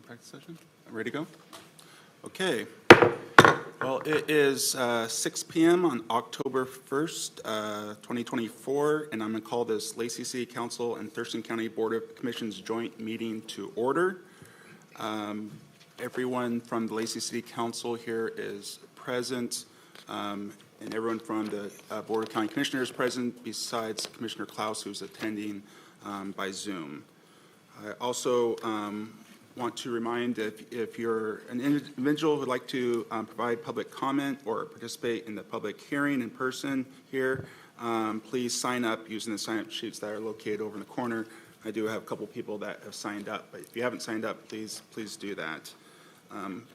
Practice session. Ready to go? Okay. Well, it is 6 p.m. on October 1st, 2024, and I'm going to call this Lacey City Council and Thurston County Board of Commissioners joint meeting to order. Everyone from the Lacey City Council here is present, and everyone from the Board of County Commissioners present, besides Commissioner Klaus, who's attending by Zoom. I also want to remind if you're an individual who would like to provide public comment or participate in the public hearing in person here, please sign up using the sign-up sheets that are located over in the corner. I do have a couple people that have signed up, but if you haven't signed up, please do that.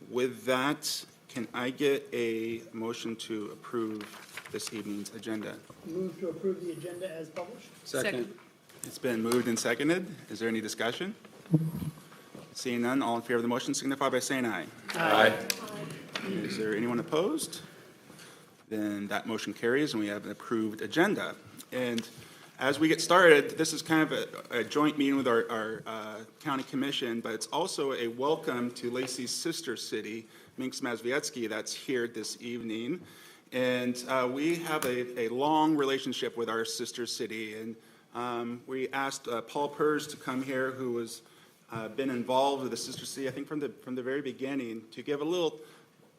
With that, can I get a motion to approve this evening's agenda? Move to approve the agenda as published. Second. It's been moved and seconded. Is there any discussion? Seeing none, all in favor of the motion signify by saying aye. Aye. Is there anyone opposed? Then that motion carries and we have an approved agenda. And as we get started, this is kind of a joint meeting with our county commission, but it's also a welcome to Lacey's sister city, Minsk Mazowiecki, that's here this evening. And we have a long relationship with our sister city. And we asked Paul Pers to come here, who has been involved with the sister city, I think from the very beginning, to give a little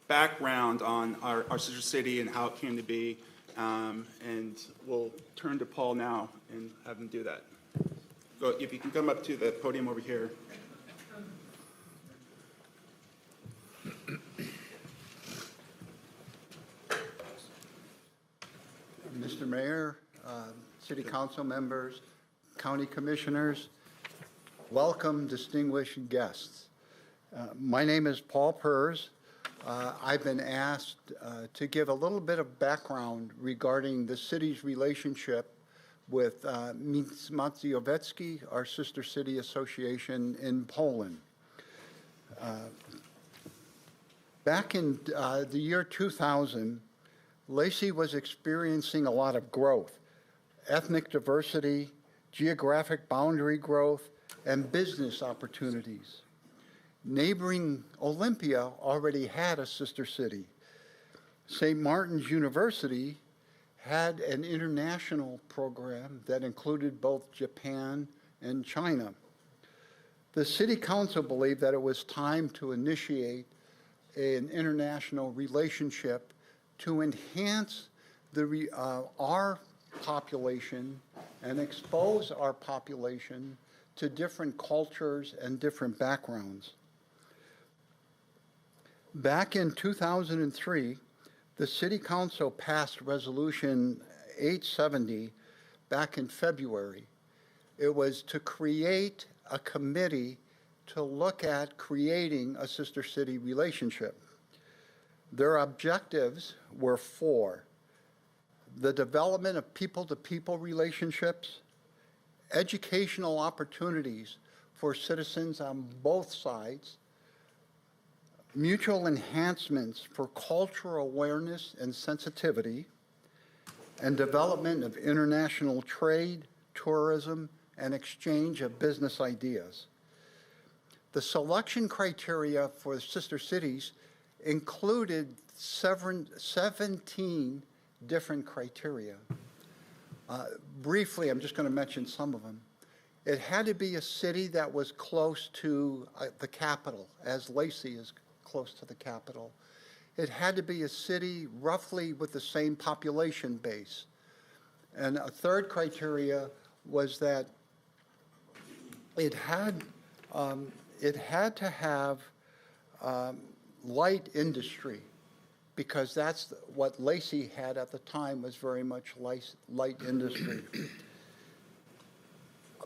background on our sister city and how it came to be. And we'll turn to Paul now and have him do that. Go, if you can come up to the podium over here. Mr. Mayor, City Council members, County Commissioners, welcome distinguished guests. My name is Paul Pers. I've been asked to give a little bit of background regarding the city's relationship with Minsk Mazowiecki, our sister city association in Poland. Back in the year 2000, Lacey was experiencing a lot of growth, ethnic diversity, geographic boundary growth, and business opportunities. Neighboring Olympia already had a sister city. St. Martin's University had an international program that included both Japan and China. The City Council believed that it was time to initiate an international relationship to enhance our population and expose our population to different cultures and different backgrounds. Back in 2003, the City Council passed Resolution 870 back in February. It was to create a committee to look at creating a sister city relationship. Their objectives were four: the development of people-to-people relationships, educational opportunities for citizens on both sides, mutual enhancements for cultural awareness and sensitivity, and development of international trade, tourism, and exchange of business ideas. The selection criteria for sister cities included 17 different criteria. Briefly, I'm just going to mention some of them. It had to be a city that was close to the capital, as Lacey is close to the capital. It had to be a city roughly with the same population base. And a third criteria was that it had to have light industry, because that's what Lacey had at the time, was very much light industry.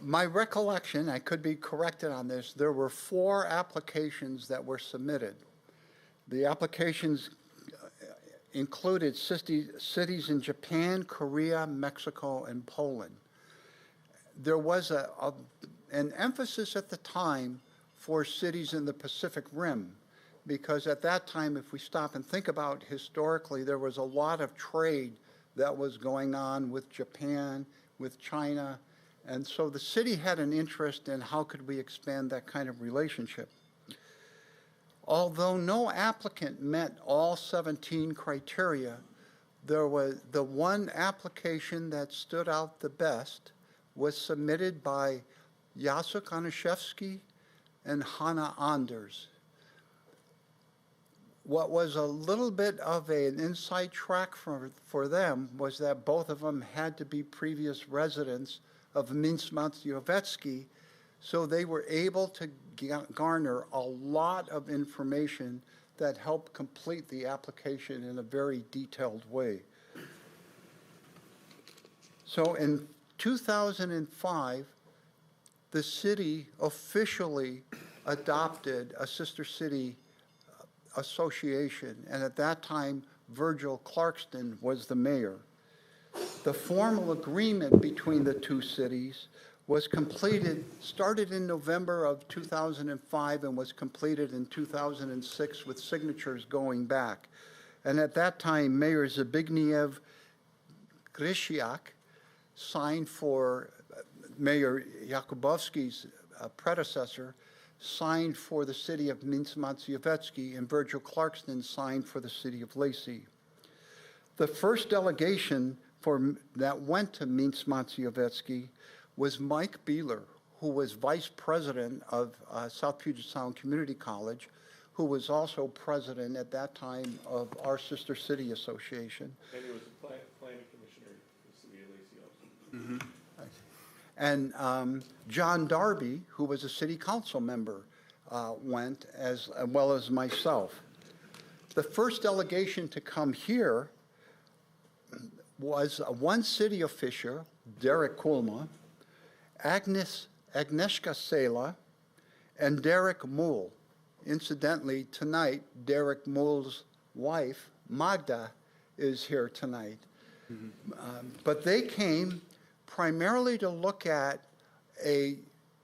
My recollection, I could be corrected on this, there were 4 applications that were submitted. The applications included cities in Japan, Korea, Mexico, and Poland. There was an emphasis at the time for cities in the Pacific Rim, because at that time, if we stop and think about historically, there was a lot of trade that was going on with Japan, with China, and so the city had an interest in how could we expand that kind of relationship. Although no applicant met all 17 criteria, there was the one application that stood out the best was submitted by Jacek Aniszewski and Hannah Anders. What was a little bit of an inside track for them was that both of them had to be previous residents of Mincz-Maciejowski, so they were able to garner a lot of information that helped complete the application in a very detailed way. So in 2005, the city officially adopted a sister city association, and at that time, Virgil Clarkston was the mayor. The formal agreement between the two cities was completed, started in November of 2005 and was completed in 2006 with signatures going back. And at that time, Mayor Zbigniew Grysiak signed for Mayor Jakubowski's predecessor, signed for the city of Mincz-Maciejowski, and Virgil Clarkston signed for the city of Lacey. The first delegation that went to Mincz-Maciejowski was Mike Beeler, who was vice president of South Puget Sound Community College, who was also president at that time of our Sister City Association. And he was the planning commissioner for the city of Lacey also. Mm-hmm. And John Darby, who was a city council member, went as well as myself. The first delegation to come here was one city official, Derek Kulma, Agnieszka Sela, and Derek Muhl. Incidentally, tonight, Derek Muhl's wife, Magda, is here tonight. Mm-hmm. But they came primarily to look at a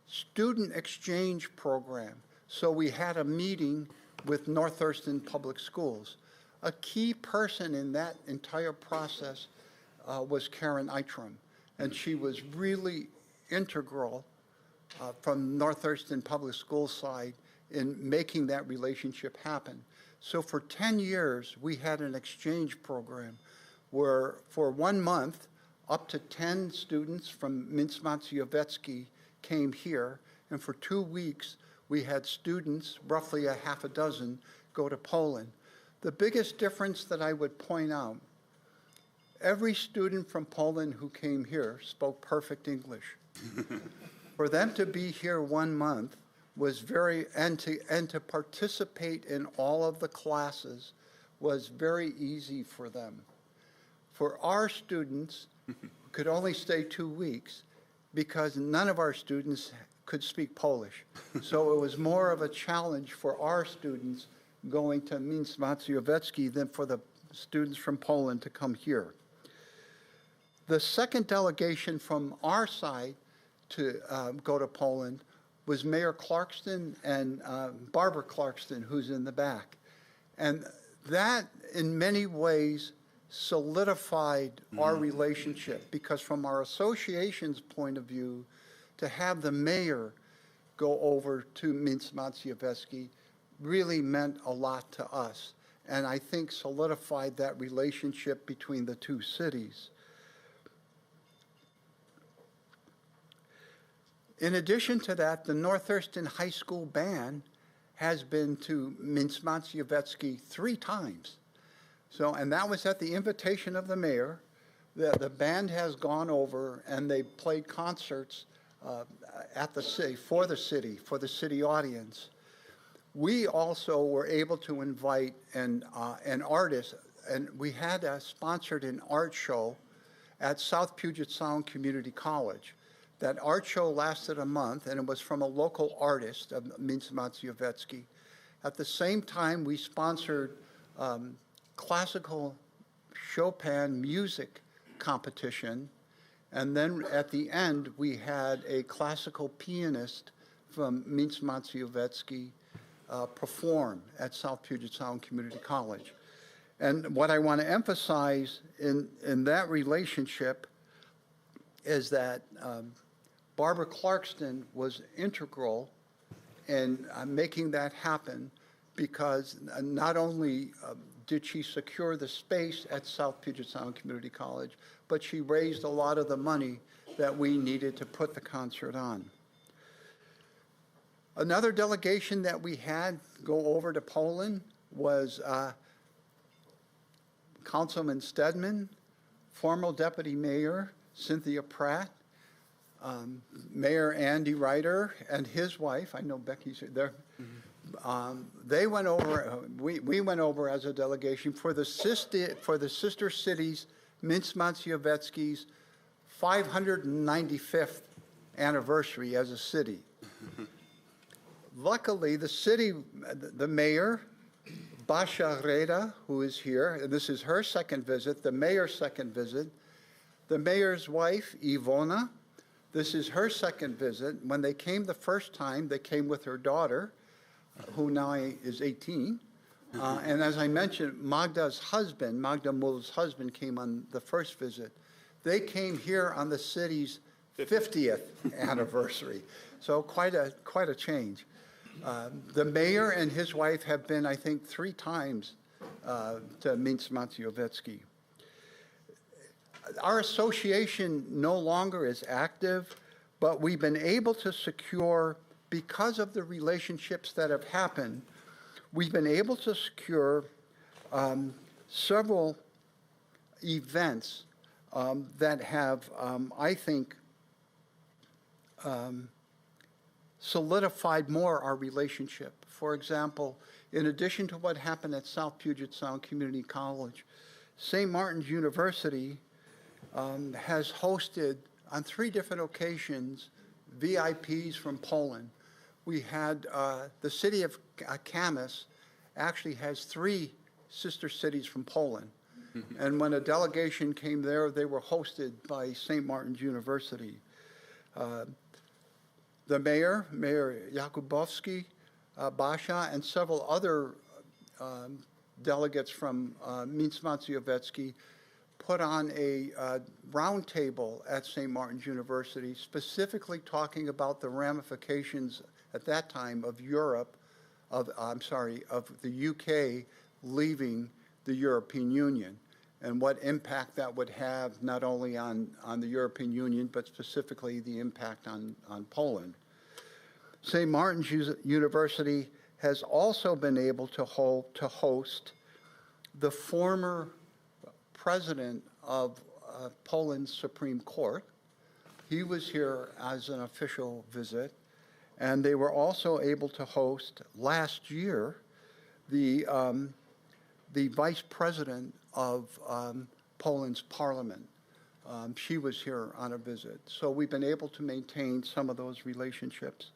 student exchange program. So we had a meeting with North Thurston Public Schools. A key person in that entire process was Karen Eitram, and she was really integral from North Thurston Public Schools side in making that relationship happen. So for 10 years, we had an exchange program where for 1 month, up to 10 students from Mincz-Maciejowski came here, and for 2 weeks, we had students, roughly a half a dozen, go to Poland. The biggest difference that I would point out, every student from Poland who came here spoke perfect English. For them to be here 1 month was and to participate in all of the classes was very easy for them. For our students, could only stay 2 weeks because none of our students could speak Polish. So it was more of a challenge for our students going to Mincz-Maciejowski than for the students from Poland to come here. The second delegation from our side to go to Poland was Mayor Clarkston and Barbara Clarkston, who's in the back. And that, in many ways, solidified our relationship, because from our association's point of view, to have the mayor go over to Mincz-Maciejowski really meant a lot to us, and I think solidified that relationship between the two cities. In addition to that, the North Thurston High School Band has been to Mincz-Maciejowski 3 times. So, and that was at the invitation of the mayor. The band has gone over and they played concerts at the city, for the city audience. We also were able to invite an artist, and we had sponsored an art show at South Puget Sound Community College. That art show lasted a month, and it was from a local artist of Mincz-Maciejowski. At the same time, we sponsored classical Chopin music competition, and then at the end, we had a classical pianist from Mincz-Maciejowski perform at South Puget Sound Community College. And what I want to emphasize in that relationship is that Barbara Clarkston was integral in making that happen, because not only did she secure the space at South Puget Sound Community College, but she raised a lot of the money that we needed to put the concert on. Another delegation that we had go over to Poland was Councilman Stedman, former Deputy Mayor Cynthia Pratt, Mayor Andy Ryder, and his wife, I know Becky's there. They went over, we went over as a delegation for the sister cities, Minsk-Maciejewski's 595th anniversary as a city. Luckily, the city, the mayor, Basia Reda, who is here, and this is her second visit, the mayor's second visit, the mayor's wife, Ivona, this is her second visit. When they came the first time, they came with her daughter, who now is 18. And as I mentioned, Magda Mull's husband came on the first visit. They came here on the city's 50th anniversary. So quite a change. The mayor and his wife have been, I think, 3 times to Minsk-Maciejewski. Our association no longer is active, but we've been able to secure, because of the relationships that have happened, we've been able to secure several events that have, I think, solidified more our relationship. For example, in addition to what happened at South Puget Sound Community College, St. Martin's University has hosted on 3 different occasions VIPs from Poland. We had the city of Kamas actually has 3 sister cities from Poland. And when a delegation came there, they were hosted by St. Martin's University. The Mayor Jakubowski, Basia, and several other delegates from Minsk-Maciejewski put on a roundtable at St. Martin's University, specifically talking about the ramifications at that time of of the UK leaving the European Union, and what impact that would have not only on the European Union, but specifically the impact on Poland. St. Martin's University has also been able to host the former president of Poland's Supreme Court. He was here as an official visit, and they were also able to host last year the vice president of Poland's parliament. She was here on a visit. So we've been able to maintain some of those relationships.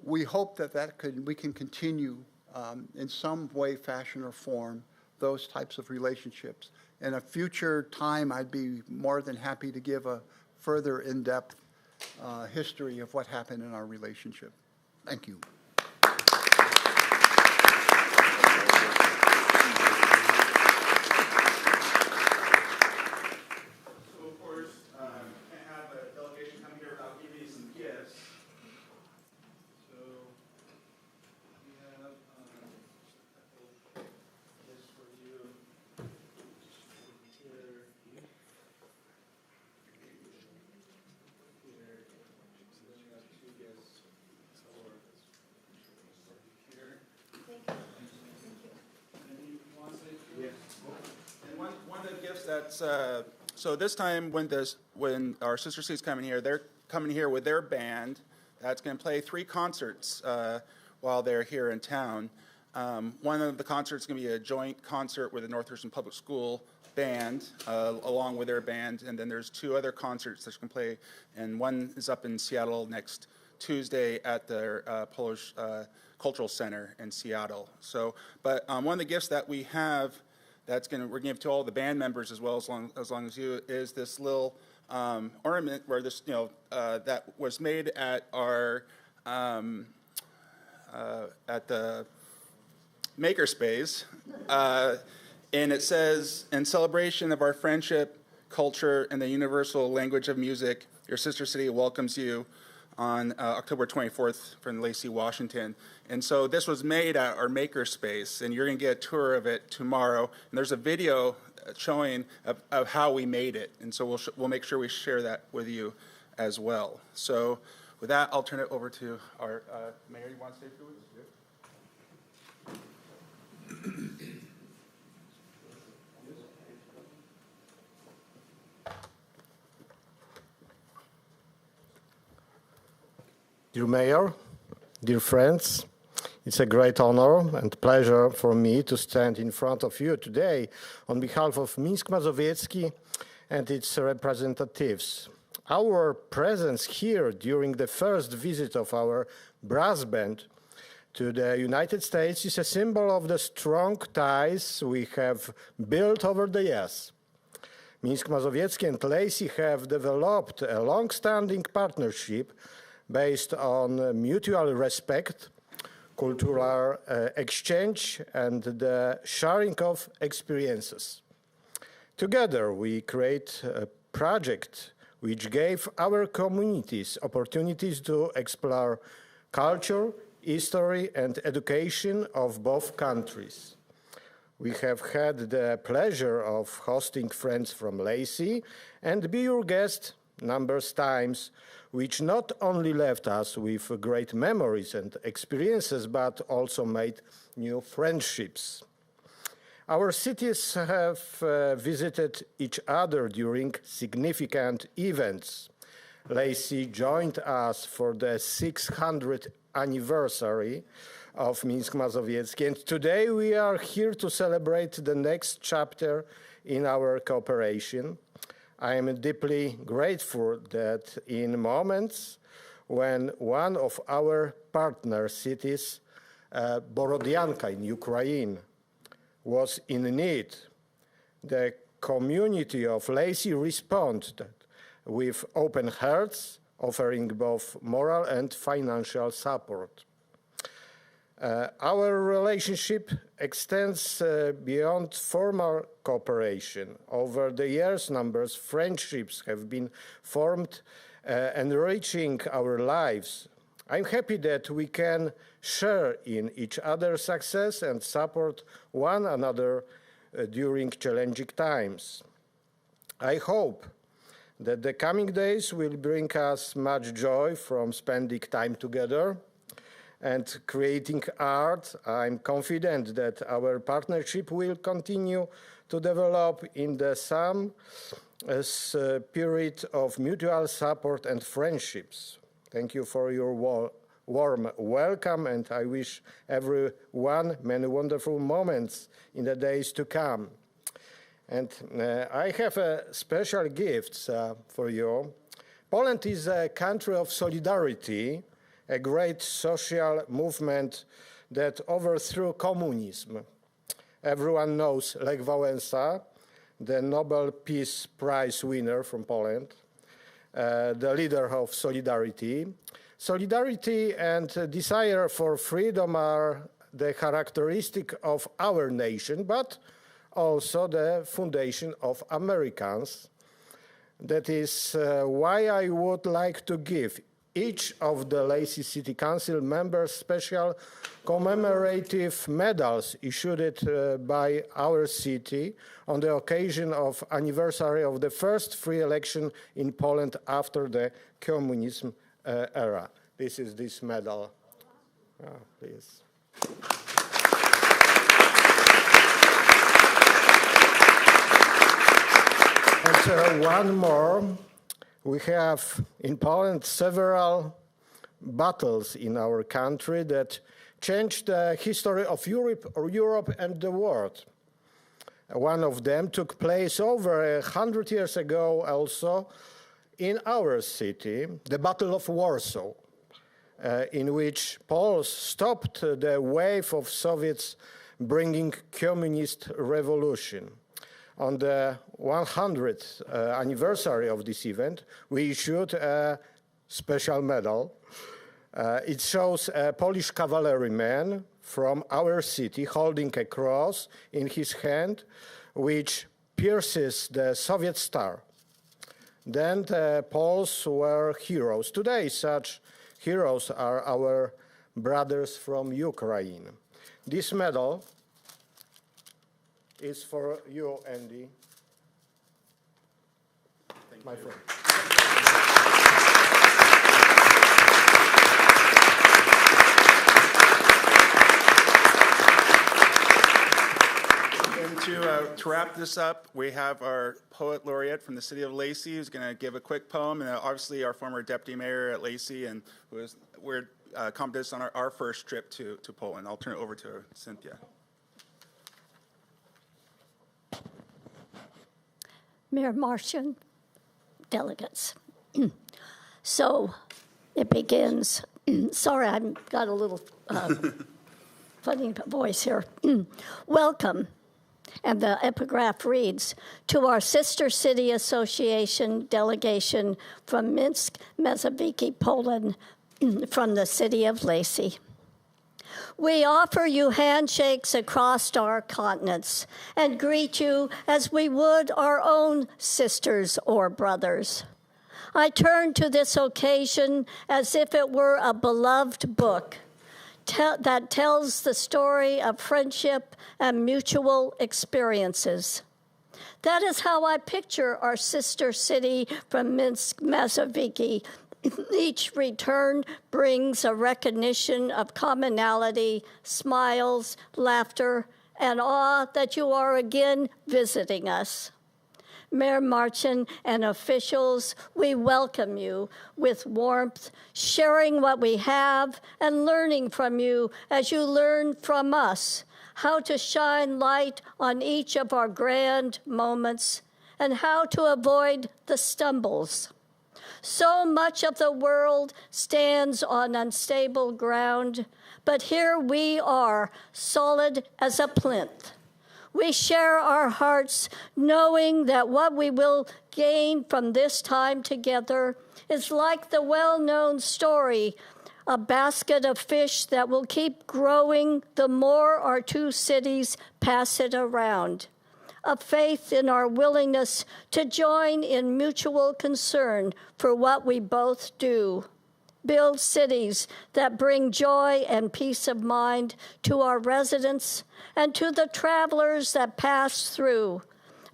We hope that we can continue in some way, fashion, or form those types of relationships. In a future time, I'd be more than happy to give a further in-depth history of what happened in our relationship. Thank you. That's so this time when our sister city's coming here, they're coming here with their band that's going to play 3 concerts while they're here in town. One of the concerts is going to be a joint concert with the North Thurston Public School band along with their band, and then there's 2 other concerts that's going to play, and one is up in Seattle next Tuesday at the Polish Cultural Center in Seattle. So, but one of the gifts that we have we're going to give to all the band members as well as long as you is this little ornament where this that was made at our at the Makerspace, and it says, "In celebration of our friendship, culture, and the universal language of music, your sister city welcomes you." on October 24th from Lacey, Washington. And so this was made at our makerspace, and you're going to get a tour of it tomorrow. And there's a video showing of how we made it, and so we'll make sure we share that with you as well. So with that, I'll turn it over to our mayor. You want to say a few words? Dear Mayor, dear friends, it's a great honor and pleasure for me to stand in front of you today on behalf of Minsk Mazowiecki and its representatives. Our presence here during the first visit of our brass band to the United States is a symbol of the strong ties we have built over the years. Minsk Mazowiecki and Lacey have developed a long-standing partnership based on mutual respect, cultural exchange, and the sharing of experiences. Together, we create a project which gave our communities opportunities to explore culture, history, and education of both countries. We have had the pleasure of hosting friends from Lacey and be your guest numerous times, which not only left us with great memories and experiences, but also made new friendships. Our cities have visited each other during significant events. Lacey joined us for the 600th anniversary of Minsk Mazowiecki, and today we are here to celebrate the next chapter in our cooperation. I am deeply grateful that in moments when one of our partner cities, Borodyanka in Ukraine, was in need, the community of Lacey responded with open hearts, offering both moral and financial support. Our relationship extends beyond formal cooperation. Over the years, numerous friendships have been formed, enriching our lives. I'm happy that we can share in each other's success and support one another during challenging times. I hope that the coming days will bring us much joy from spending time together and creating art. I'm confident that our partnership will continue to develop in the same spirit of mutual support and friendships. Thank you for your warm welcome, and I wish everyone many wonderful moments in the days to come. And I have a special gift for you. Poland is a country of solidarity, a great social movement that overthrew communism. Everyone knows Lech Wałęsa, the Nobel Peace Prize winner from Poland, the leader of Solidarity. Solidarity and desire for freedom are the characteristic of our nation, but also the foundation of Americans. That is why I would like to give each of the Lacey City Council members special commemorative medals issued by our city on the occasion of anniversary of the first free election in Poland after the communism era. This is this medal. Please. And one more. We have in Poland several battles in our country that changed the history of Europe and the world. One of them took place over 100 years ago also in our city, the Battle of Warsaw, in which Poles stopped the wave of Soviets bringing communist revolution. On the 100th anniversary of this event, we issued a special medal. It shows a Polish cavalryman from our city holding a cross in his hand, which pierces the Soviet star. Then the Poles were heroes. Today, such heroes are our brothers from Ukraine. This medal is for you, Andy, my friend. And to wrap this up, we have our poet laureate from the city of Lacey who's going to give a quick poem, and obviously our former deputy mayor at Lacey, and we're accompanied us on our first trip to Poland. I'll turn it over to Cynthia. Mayor Martian, delegates. So it begins. Sorry, I've got a little funny voice here. Welcome. And the epigraph reads, to our Sister City Association delegation from Minsk, Mazowiecki, Poland, from the city of Lacey. We offer you handshakes across our continents and greet you as we would our own sisters or brothers. I turn to this occasion as if it were a beloved book that tells the story of friendship and mutual experiences. That is how I picture our sister city from Minsk, Mazowiecki. Each return brings a recognition of commonality, smiles, laughter, and awe that you are again visiting us. Mayor Marchin and officials, we welcome you with warmth, sharing what we have and learning from you as you learn from us how to shine light on each of our grand moments and how to avoid the stumbles. So much of the world stands on unstable ground, but here we are, solid as a plinth. We share our hearts, knowing that what we will gain from this time together is like the well-known story, a basket of fish that will keep growing the more our two cities pass it around. A faith in our willingness to join in mutual concern for what we both do. Build cities that bring joy and peace of mind to our residents and to the travelers that pass through,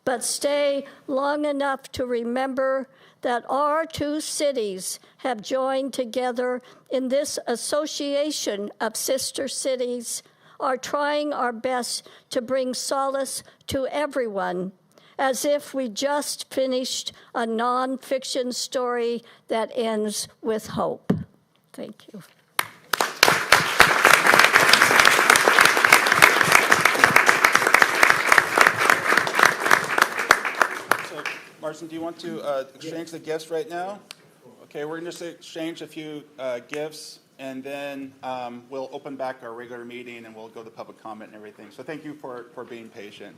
but stay long enough to remember that our two cities have joined together in this association of sister cities, are trying our best to bring solace to everyone, as if we just finished a nonfiction story that ends with hope. Thank you. So, Marcin, do you want to exchange the gifts right now? Okay, we're going to just exchange a few gifts, and then we'll open back our regular meeting, and we'll go to public comment and everything. So thank you for being patient.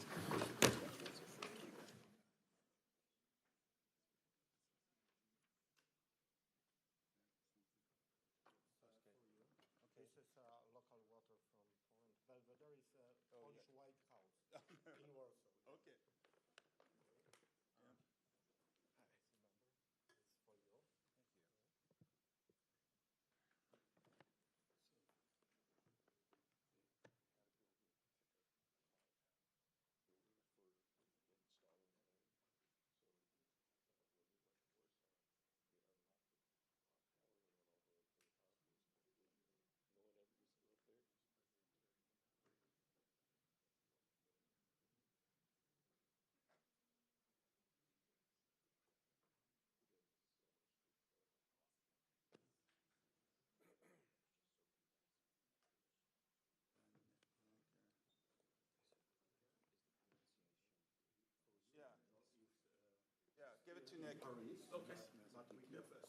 Yeah, give it to Nick. Okay.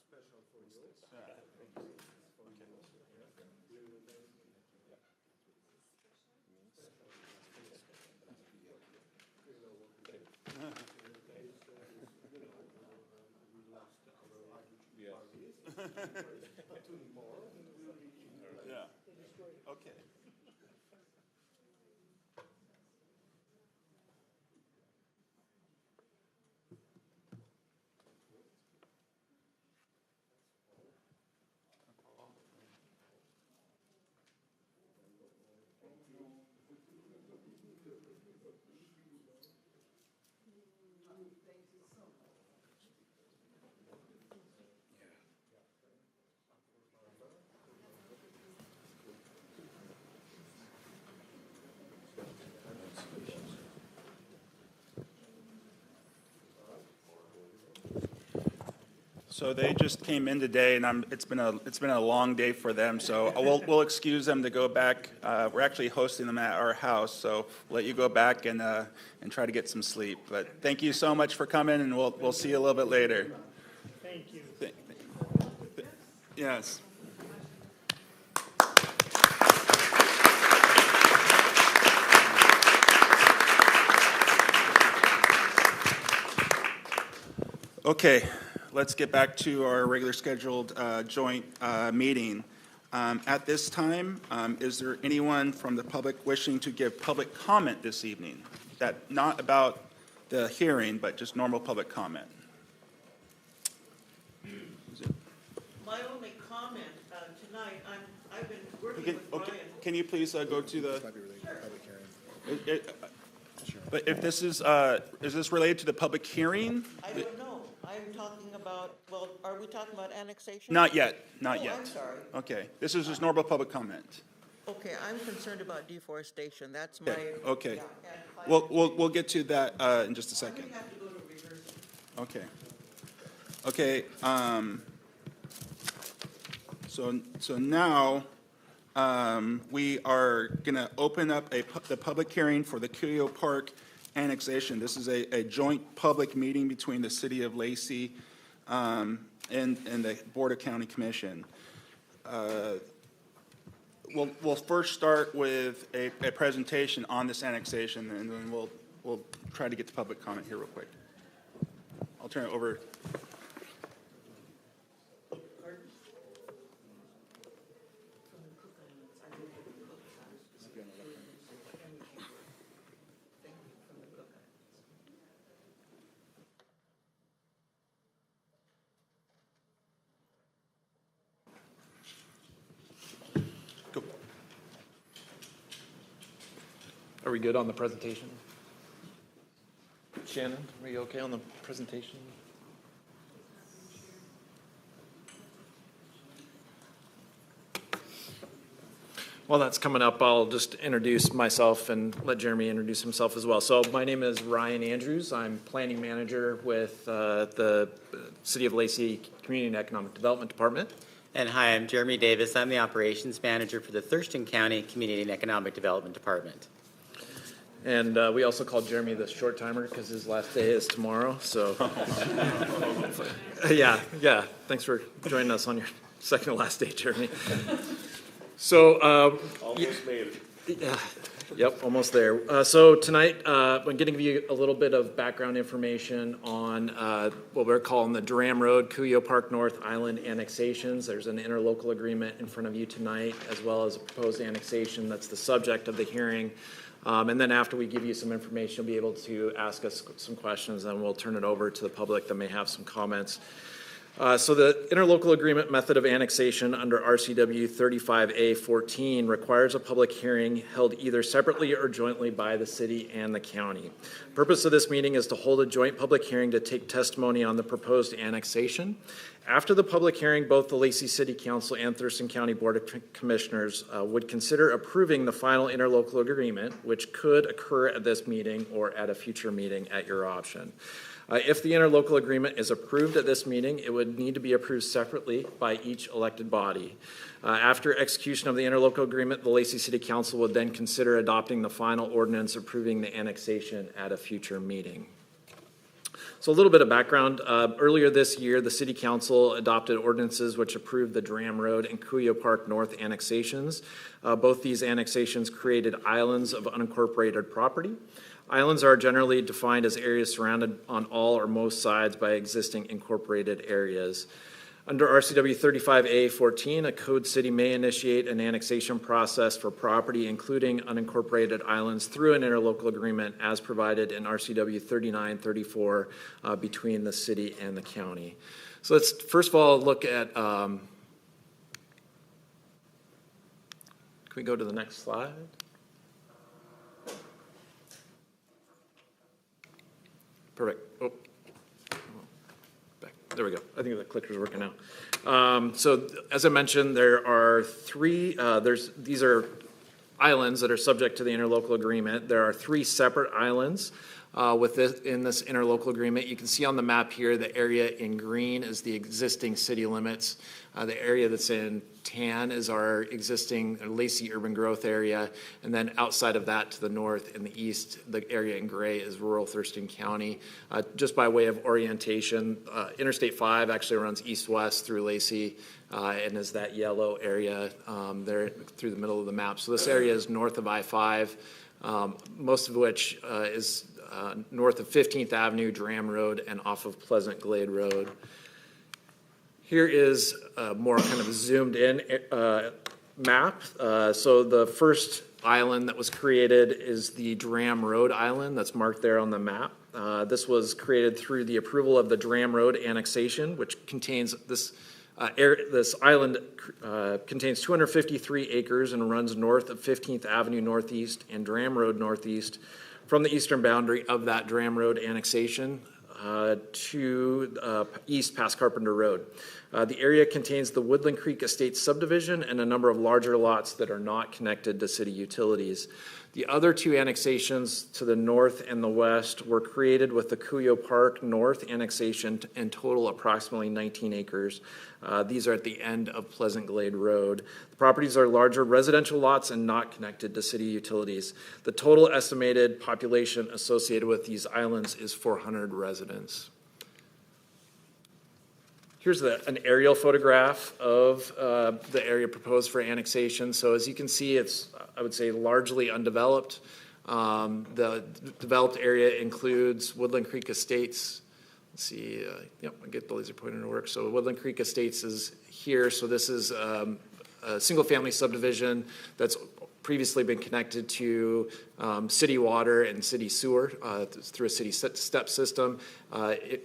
Special for you. Yeah. Okay. So they just came in today, and it's been a long day for them. So we'll excuse them to go back. We're actually hosting them at our house, so we'll let you go back and try to get some sleep. But thank you so much for coming, and we'll see you a little bit later. Thank you. Yes. Okay, let's get back to our regular scheduled joint meeting. At this time, is there anyone from the public wishing to give public comment this evening? That not about the hearing, but just normal public comment. My only comment tonight, I've been working with Brian. Can you please go to the? But if this is this related to the public hearing? I don't know. I'm talking about, well, are we talking about annexation? Not yet, not Oh, yet. I'm sorry. Okay, this is just normal public comment. Okay, I'm concerned about deforestation. That's my. Okay. Yeah, and We'll get to that in just a second. we have to go to reverse. Okay. Okay, so now, we are gonna open up the public hearing for the Curio Park annexation. This is a joint public meeting between the City of Lacey, and the Board of County Commission. We'll first start with a presentation on this annexation, and then we'll try to get to public comment here real quick. I'll turn it over. Go. Are we good on the presentation? Shannon, are you okay on the presentation? While that's coming up, I'll just introduce myself and let Jeremy introduce himself as well. So my name is Ryan Andrews. I'm planning manager with the City of Lacey Community and Economic Development Department. And hi, I'm Jeremy Davis. I'm the operations manager for the Thurston County Community and Economic Development Department. And we also call Jeremy the short timer because his last day is tomorrow. So yeah. Thanks for joining us on your second to last day, Jeremy. So Almost made it. yeah, yep, almost there. So tonight, I'm going to give you a little bit of background information on what we're calling the Durham Road, Cuyo Park North Island annexations. There's an interlocal agreement in front of you tonight, as well as a proposed annexation that's the subject of the hearing. And then after we give you some information, you'll be able to ask us some questions, and we'll turn it over to the public that may have some comments. So the interlocal agreement method of annexation under RCW 35A14 requires a public hearing held either separately or jointly by the city and the county. The purpose of this meeting is to hold a joint public hearing to take testimony on the proposed annexation. After the public hearing, both the Lacey City Council and Thurston County Board of Commissioners would consider approving the final interlocal agreement, which could occur at this meeting or at a future meeting at your option. If the interlocal agreement is approved at this meeting, it would need to be approved separately by each elected body. After execution of the interlocal agreement, the Lacey City Council would then consider adopting the final ordinance approving the annexation at a future meeting. So a little bit of background. Earlier this year, the City Council adopted ordinances which approved the Durham Road and Cuyo Park North annexations. Both these annexations created islands of unincorporated property. Islands are generally defined as areas surrounded on all or most sides by existing incorporated areas. Under RCW 35A14, a code city may initiate an annexation process for property, including unincorporated islands, through an interlocal agreement as provided in RCW 3934 between the city and the county. So let's first of all look at, can we go to the next slide? Perfect. Oh, back. There we go. I think the clicker's working now. So as I mentioned, there are three, these are islands that are subject to the interlocal agreement. There are three separate islands in this interlocal agreement. You can see on the map here, the area in green is the existing city limits. The area that's in tan is our existing Lacey urban growth area. And then outside of that to the north and the east, the area in gray is rural Thurston County. Just by way of orientation, Interstate 5 actually runs east-west through Lacey and is that yellow area there through the middle of the map. So this area is north of I-5, most of which is north of 15th Avenue, Dram Road, and off of Pleasant Glade Road. Here is a more kind of zoomed in map. So the first island that was created is the Dram Road Island that's marked there on the map. This was created through the approval of the Dram Road annexation, which contains this island contains 253 acres and runs north of 15th Avenue Northeast and Dram Road Northeast from the eastern boundary of that Dram Road annexation to east past Carpenter Road. The area contains the Woodland Creek Estates subdivision and a number of larger lots that are not connected to city utilities. The other two annexations to the north and the west were created with the Cuyo Park North annexation, in total approximately 19 acres. These are at the end of Pleasant Glade Road. The properties are larger residential lots and not connected to city utilities. The total estimated population associated with these islands is 400 residents. Here's an aerial photograph of the area proposed for annexation. So as you can see, it's, I would say, largely undeveloped. The developed area includes Woodland Creek Estates. Let's see, yep, I get the laser pointer to work. So Woodland Creek Estates is here. So this is a single-family subdivision that's previously been connected to city water and city sewer through a city step system.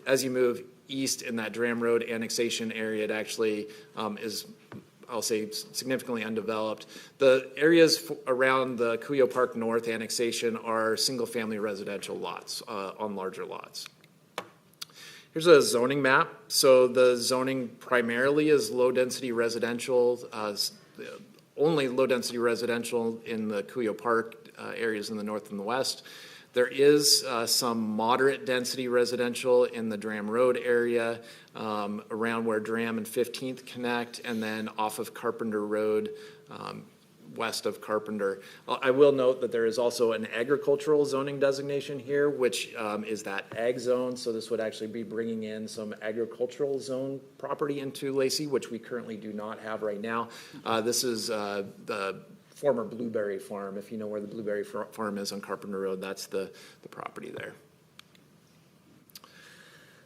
As you move east in that Dram Road annexation area, it actually is, I'll say, significantly undeveloped. The areas around the Cuyo Park North annexation are single-family residential lots on larger lots. Here's a zoning map. So the zoning primarily is low-density residential, only low-density residential in the Cuyo Park areas in the north and the west. There is some moderate density residential in the Dram Road area around where Dram and 15th connect, and then off of Carpenter Road west of Carpenter. I will note that there is also an agricultural zoning designation here, which is that ag zone. So this would actually be bringing in some agricultural zone property into Lacey, which we currently do not have right now. This is the former Blueberry Farm. If you know where the Blueberry Farm is on Carpenter Road, that's the property there.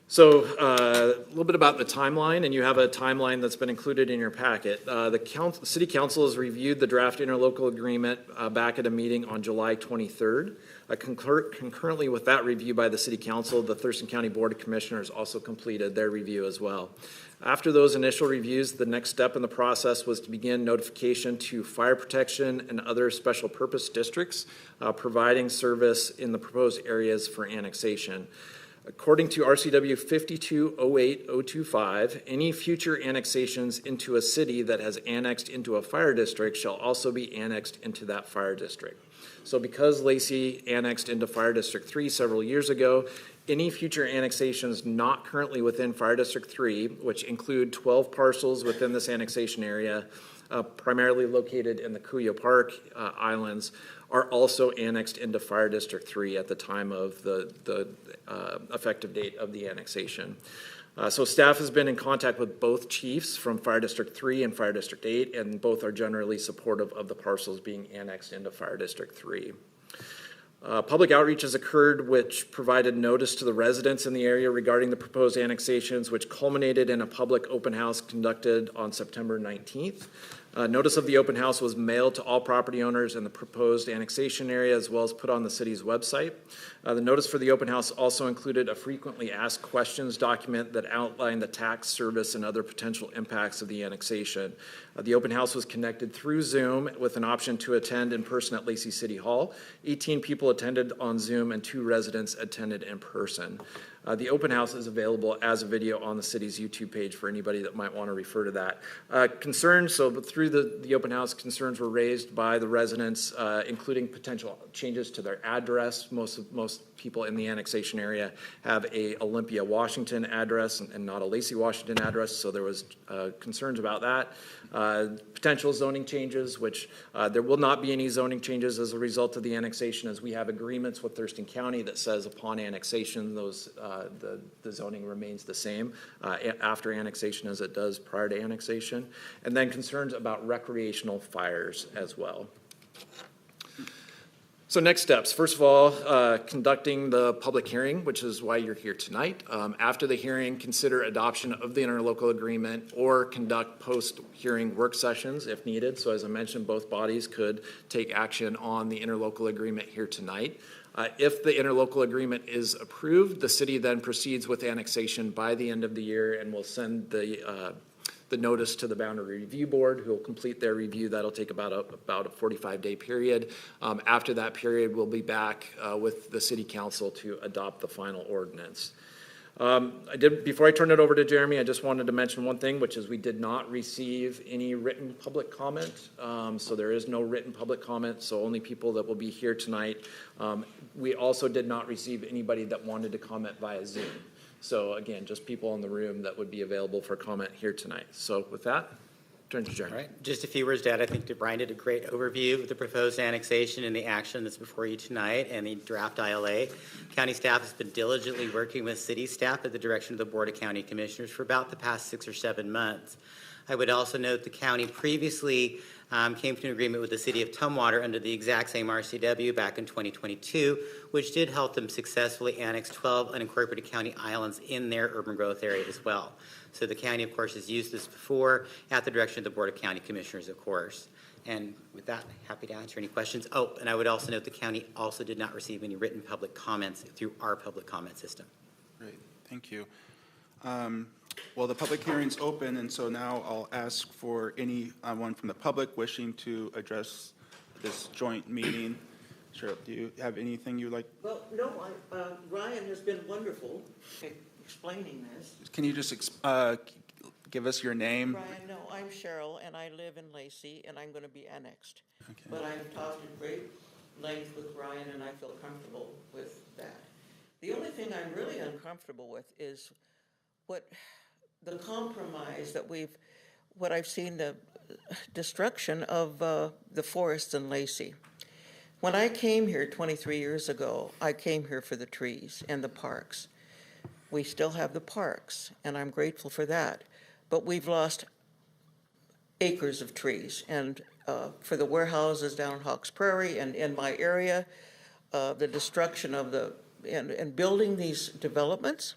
So a little bit about the timeline, and you have a timeline that's been included in your packet. The City Council has reviewed the draft interlocal agreement back at a meeting on July 23rd. Concurrently with that review by the City Council, the Thurston County Board of Commissioners also completed their review as well. After those initial reviews, the next step in the process was to begin notification to fire protection and other special purpose districts providing service in the proposed areas for annexation. According to RCW 5208025, any future annexations into a city that has annexed into a fire district shall also be annexed into that fire district. So because Lacey annexed into Fire District 3 several years ago, any future annexations not currently within Fire District 3, which include 12 parcels within this annexation area, primarily located in the Cuyo Park Islands, are also annexed into Fire District 3 at the time of the effective date of the annexation. So staff has been in contact with both chiefs from Fire District 3 and Fire District 8, and both are generally supportive of the parcels being annexed into Fire District 3. Public outreach has occurred, which provided notice to the residents in the area regarding the proposed annexations, which culminated in a public open house conducted on September 19th. Notice of the open house was mailed to all property owners in the proposed annexation area, as well as put on the city's website. The notice for the open house also included a frequently asked questions document that outlined the tax, service, and other potential impacts of the annexation. The open house was connected through Zoom with an option to attend in person at Lacey City Hall. 18 people attended on Zoom and 2 residents attended in person. The open house is available as a video on the city's YouTube page for anybody that might want to refer to that. Concerns, so through the open house, concerns were raised by the residents, including potential changes to their address. Most people in the annexation area have a Olympia, Washington address and not a Lacey, Washington address, so there was concerns about that. Potential zoning changes, which there will not be any zoning changes as a result of the annexation, as we have agreements with Thurston County that says upon annexation, the zoning remains the same after annexation as it does prior to annexation. And then concerns about recreational fires as well. So next steps, first of all, conducting the public hearing, which is why you're here tonight. After the hearing, consider adoption of the interlocal agreement or conduct post-hearing work sessions if needed. So as I mentioned, both bodies could take action on the interlocal agreement here tonight. If the interlocal agreement is approved, the city then proceeds with annexation by the end of the year and will send the notice to the Boundary Review Board, who will complete their review. That'll take about a 45-day period. After that period, we'll be back with the City Council to adopt the final ordinance. Before I turn it over to Jeremy, I just wanted to mention one thing, which is we did not receive any written public comment. So there is no written public comment, so only people that will be here tonight. We also did not receive anybody that wanted to comment via Zoom. So again, just people in the room that would be available for comment here tonight. So with that, turn to Jeremy. All right, just a few words to add. I think Brian did a great overview of the proposed annexation and the action that's before you tonight and the draft ILA. County staff has been diligently working with city staff at the direction of the Board of County Commissioners for about the past 6 or 7 months. I would also note the county previously came to an agreement with the city of Tumwater under the exact same RCW back in 2022, which did help them successfully annex 12 unincorporated county islands in their urban growth area as well. So the county, of course, has used this before at the direction of the Board of County Commissioners, of course. And with that, happy to answer any questions. Oh, and I would also note the county also did not receive any written public comments through our public comment system. Great, thank you. Well, the public hearing's open, and so now I'll ask for anyone from the public wishing to address this joint meeting. Cheryl, do you have anything you'd like? Well, no, Ryan has been wonderful explaining this. Can you just give us your name? Ryan, no, I'm Cheryl, and I live in Lacey, and I'm going to be annexed. Okay. But I've talked at great length with Ryan, and I feel comfortable with that. The only thing I'm really uncomfortable with is the compromise that what I've seen, the destruction of the forests in Lacey. When I came here 23 years ago, I came here for the trees and the parks. We still have the parks, and I'm grateful for that. But we've lost acres of trees. And for the warehouses down in Hawks Prairie and in my area, the destruction of and building these developments.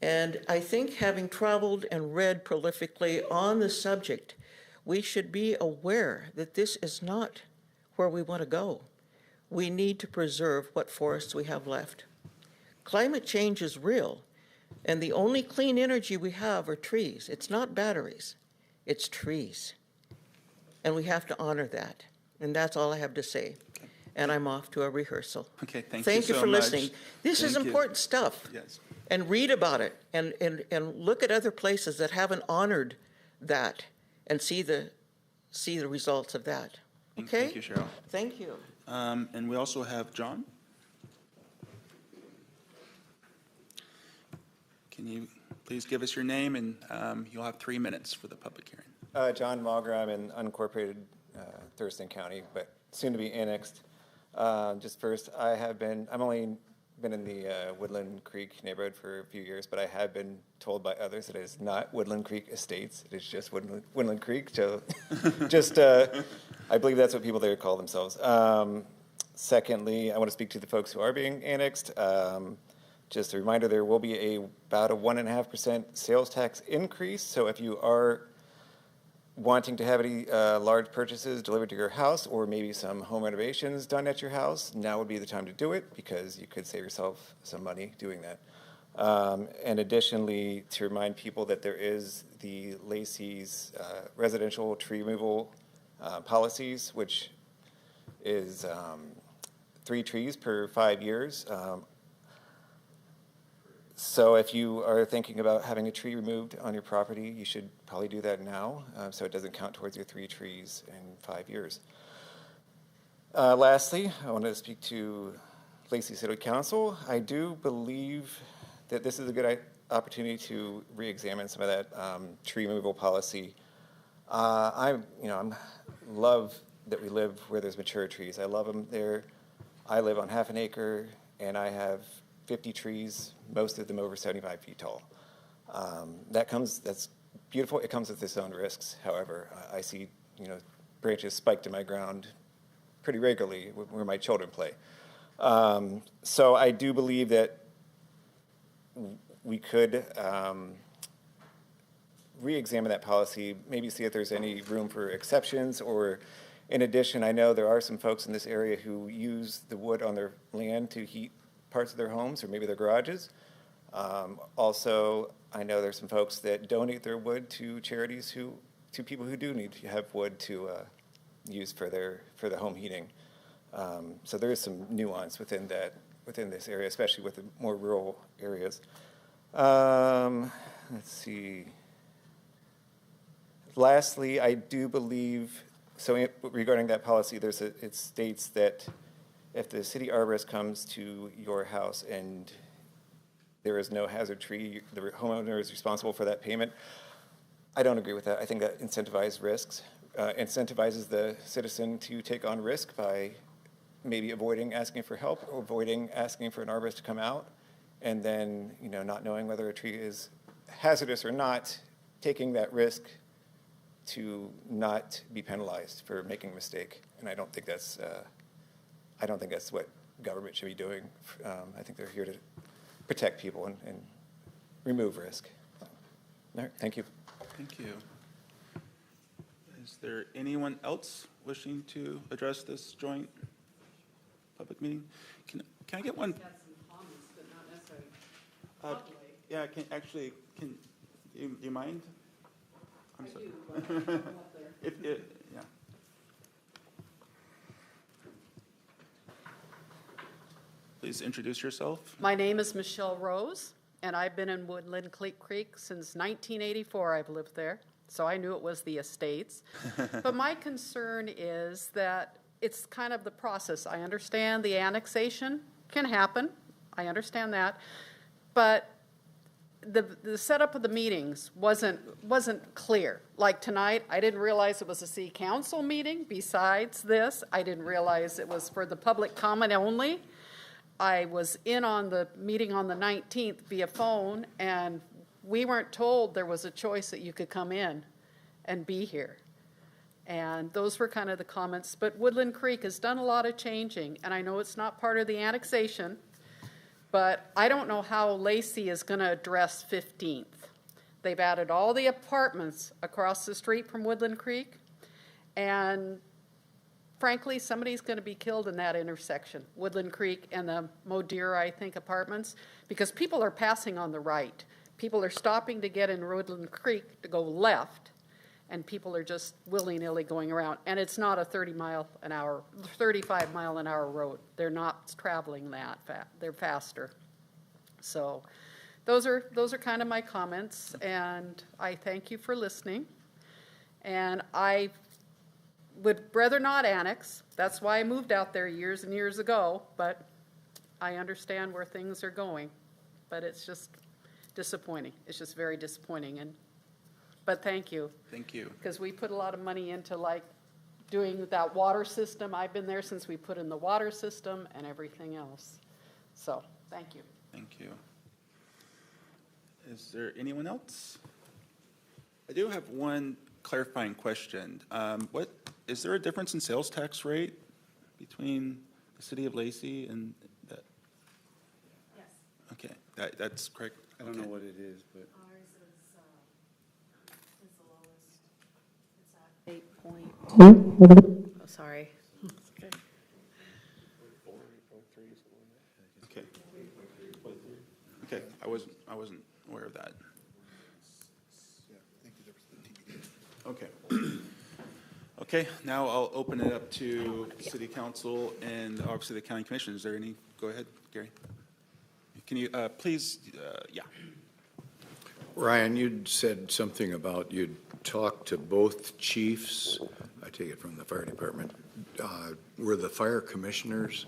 And I think, having traveled and read prolifically on the subject, we should be aware that this is not where we want to go. We need to preserve what forests we have left. Climate change is real, and the only clean energy we have are trees. It's not batteries, it's trees. And we have to honor that. And that's all I have to say. Okay. And I'm off to a rehearsal. Okay, thank you so much. Thank you for listening. This is important stuff. Yes. And read about it and look at other places that haven't honored that and see the results of that. Okay? Thank you, Cheryl. Thank you. And we also have John. Can you please give us your name, and you'll have 3 minutes for the public hearing. John Malger. I'm in unincorporated Thurston County, but soon to be annexed. Just first, I'm only been in the Woodland Creek neighborhood for a few years, but I have been told by others that it is not Woodland Creek Estates. It is just Woodland Creek. So I believe that's what people there call themselves. Secondly, I want to speak to the folks who are being annexed. Just a reminder, there will be about a 1.5% sales tax increase. So if you are wanting to have any large purchases delivered to your house, or maybe some home renovations done at your house, now would be the time to do it, because you could save yourself some money doing that. And additionally, to remind people that there is the Lacey's residential tree removal policies, which is 3 trees per 5 years. So if you are thinking about having a tree removed on your property, you should probably do that now, so it doesn't count towards your 3 trees in 5 years. Lastly, I want to speak to Lacey City Council. I do believe that this is a good opportunity to re-examine some of that tree removal policy. I love that we live where there's mature trees. I love them there. I live on half an acre, and I have 50 trees, most of them over 75 feet tall. That's beautiful. It comes with its own risks. However, I see, branches spiked in my ground pretty regularly where my children play. So I do believe that we could re-examine that policy, maybe see if there's any room for exceptions, or in addition, I know there are some folks in this area who use the wood on their land to heat parts of their homes or maybe their garages. Also, I know there's some folks that donate their wood to charities to people who do need to have wood to use for the home heating. So there is some nuance within this area, especially with the more rural areas. Let's see. Lastly, I do believe, regarding that policy, it states that if the city arborist comes to your house and there is no hazard tree, the homeowner is responsible for that payment. I don't agree with that. I think that incentivizes risks, incentivizes the citizen to take on risk by maybe avoiding asking for help, or avoiding asking for an arborist to come out, and then not knowing whether a tree is hazardous or not, taking that risk to not be penalized for making a mistake. And I don't think that's what government should be doing. I think they're here to protect people and remove risk. All right, thank you. Thank you. Is there anyone else wishing to address this joint public meeting? Can I get one? Got some comments, but not necessarily public. Can do you mind? I'm sorry. I do, but I'm up there. Yeah. Please introduce yourself. My name is Michelle Rose, and I've been in Woodland Creek since 1984. I've lived there, so I knew it was the estates. But my concern is that it's kind of the process. I understand the annexation can happen. I understand that. But the setup of the meetings wasn't clear. Like tonight, I didn't realize it was a city council meeting. Besides this, I didn't realize it was for the public comment only. I was in on the meeting on the 19th via phone, and we weren't told there was a choice that you could come in and be here. And those were kind of the comments. But Woodland Creek has done a lot of changing, and I know it's not part of the annexation, but I don't know how Lacey is going to address 15th. They've added all the apartments across the street from Woodland Creek, and frankly, somebody's going to be killed in that intersection, Woodland Creek and the Madeira, I think, apartments, because people are passing on the right. People are stopping to get in Woodland Creek to go left, and people are just willy-nilly going around. And it's not a 35-mile-an-hour road. They're not traveling that fast. They're faster. So those are kind of my comments, and I thank you for listening. And I would rather not annex. That's why I moved out there years and years ago, but I understand where things are going. But it's just disappointing. It's just very disappointing. But thank you. Thank you. Because we put a lot of money into doing that water system. I've been there since we put in the water system and everything else. So thank you. Thank you. Is there anyone else? I do have one clarifying question. Is there a difference in sales tax rate between the city of Lacey and that? Yes. Okay, that's correct. I don't know what it is, but Ours is the lowest. It's at 8 point. Oh, sorry. Okay. Okay, I wasn't aware of that. yeah, thank you. Okay, now I'll open it up to city council and obviously the county commission. Is there any, go ahead, Gary. Can you please, yeah. Ryan, you'd said something about you'd talked to both chiefs, I take it from the fire department. Were the fire commissioners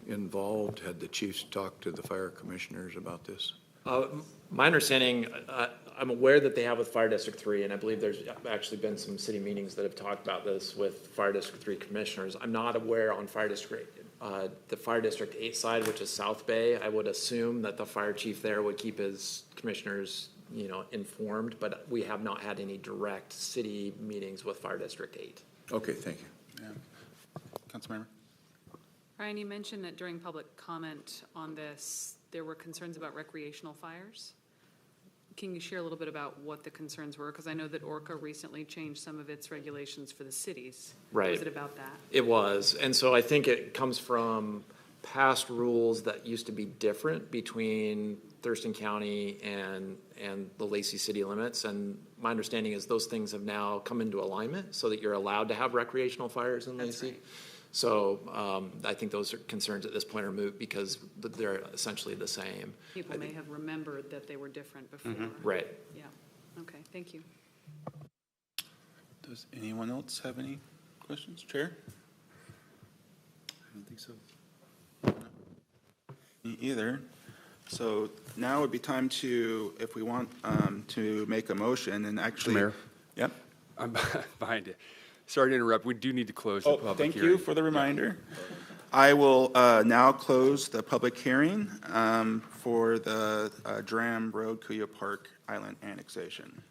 involved? Had the chiefs talked to the fire commissioners about this? My understanding, I'm aware that they have with Fire District 3, and I believe there's actually been some city meetings that have talked about this with Fire District 3 commissioners. I'm not aware on the Fire District 8 side, which is South Bay. I would assume that the fire chief there would keep his commissioners, informed, but we have not had any direct city meetings with Fire District 8. Okay, thank you. Yeah. Councilmember? Ryan, you mentioned that during public comment on this, there were concerns about recreational fires. Can you share a little bit about what the concerns were? Because I know that Orca recently changed some of its regulations for the cities. Right. Was it about that? It was. And so I think it comes from past rules that used to be different between Thurston County and the Lacey city limits. And my understanding is those things have now come into alignment so that you're allowed to have recreational fires in Lacey. Right. So I think those concerns at this point are moot because they're essentially the same. People may have remembered that they were different before. Right. Yeah. Okay, thank you. Does anyone else have any questions? Chair? I don't think so. Me either. So now would be time to, if we want to make a motion and actually. Mayor? Yep. I'm behind you. Sorry to interrupt. We do need to close the public thank hearing. you for the reminder. I will now close the public hearing for the Dram Road Kuya Park Island annexation.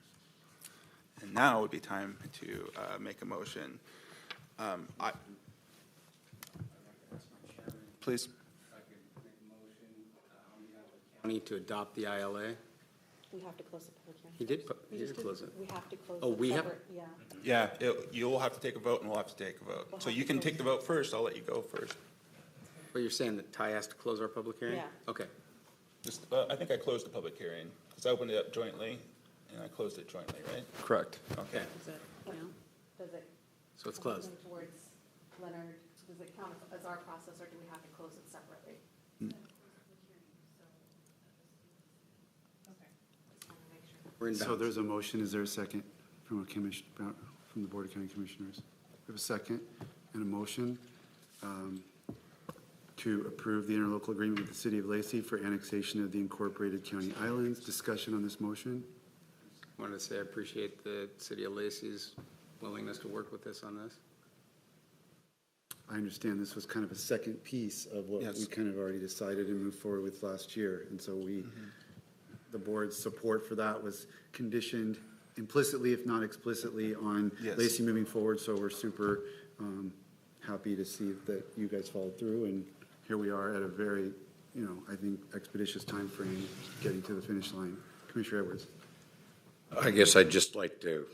And now would be time to make a motion. Please. County to adopt the ILA. We have to close the public hearing. He did just close it. We have to close Oh, it we have- separate, yeah. Yeah, you'll have to take a vote and we'll have to take a vote. So you can take the vote first. I'll let you go first. But you're saying that Ty has to close our public hearing? Yeah. Okay. Just, I think I closed the public hearing because I opened it up jointly and I closed it jointly, right? Correct. Okay. Is it, yeah? Does it? So it's closed. Going towards Leonard, does it count as our process or do we have to close it separately? We're in So bounds. there's a motion, is there a second from the Board of County Commissioners? We have a second and a motion to approve the interlocal agreement with the City of Lacey for annexation of the incorporated county islands. Discussion on this motion? Wanted to say I appreciate the city of Lacey's willingness to work with us on this. I understand this was kind of a second piece of what Yes. we kind of already decided and moved forward with last year. And so the board's support for that was conditioned implicitly, if not explicitly, on Yes. Lacey moving forward. So we're super happy to see that you guys followed through. And here we are at a very, I think expeditious time frame getting to the finish line. Commissioner Edwards. I guess I'd just like to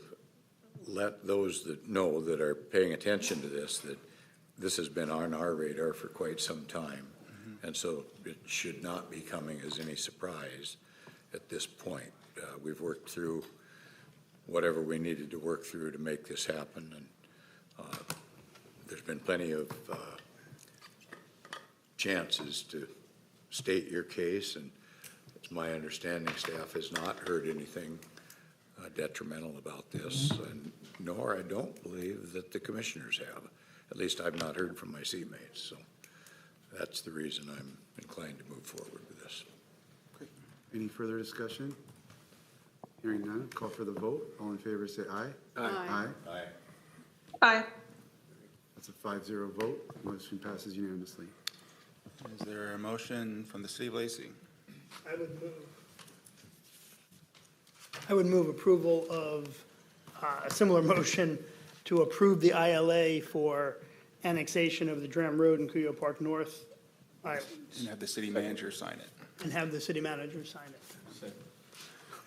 let those that know that are paying attention to this, that this has been on our radar for quite some time. And so it should not be coming as any surprise at this point. We've worked through whatever we needed to work through to make this happen. And there's been plenty of chances to state your case. And it's my understanding staff has not heard anything detrimental about this, and nor I don't believe that the commissioners have. At least I've not heard from my seatmates, so that's the reason I'm inclined to move forward with this. Any further discussion? Hearing none, call for the vote. All in favor say aye. Aye. Aye. Aye. That's a 5-0 vote. Motion passes unanimously. Is there a motion from the City of Lacey? I would move approval of a similar motion to approve the ILA for annexation of the Dram Road and Kuyo Park North Islands And have the city manager sign it. and have the city manager sign it.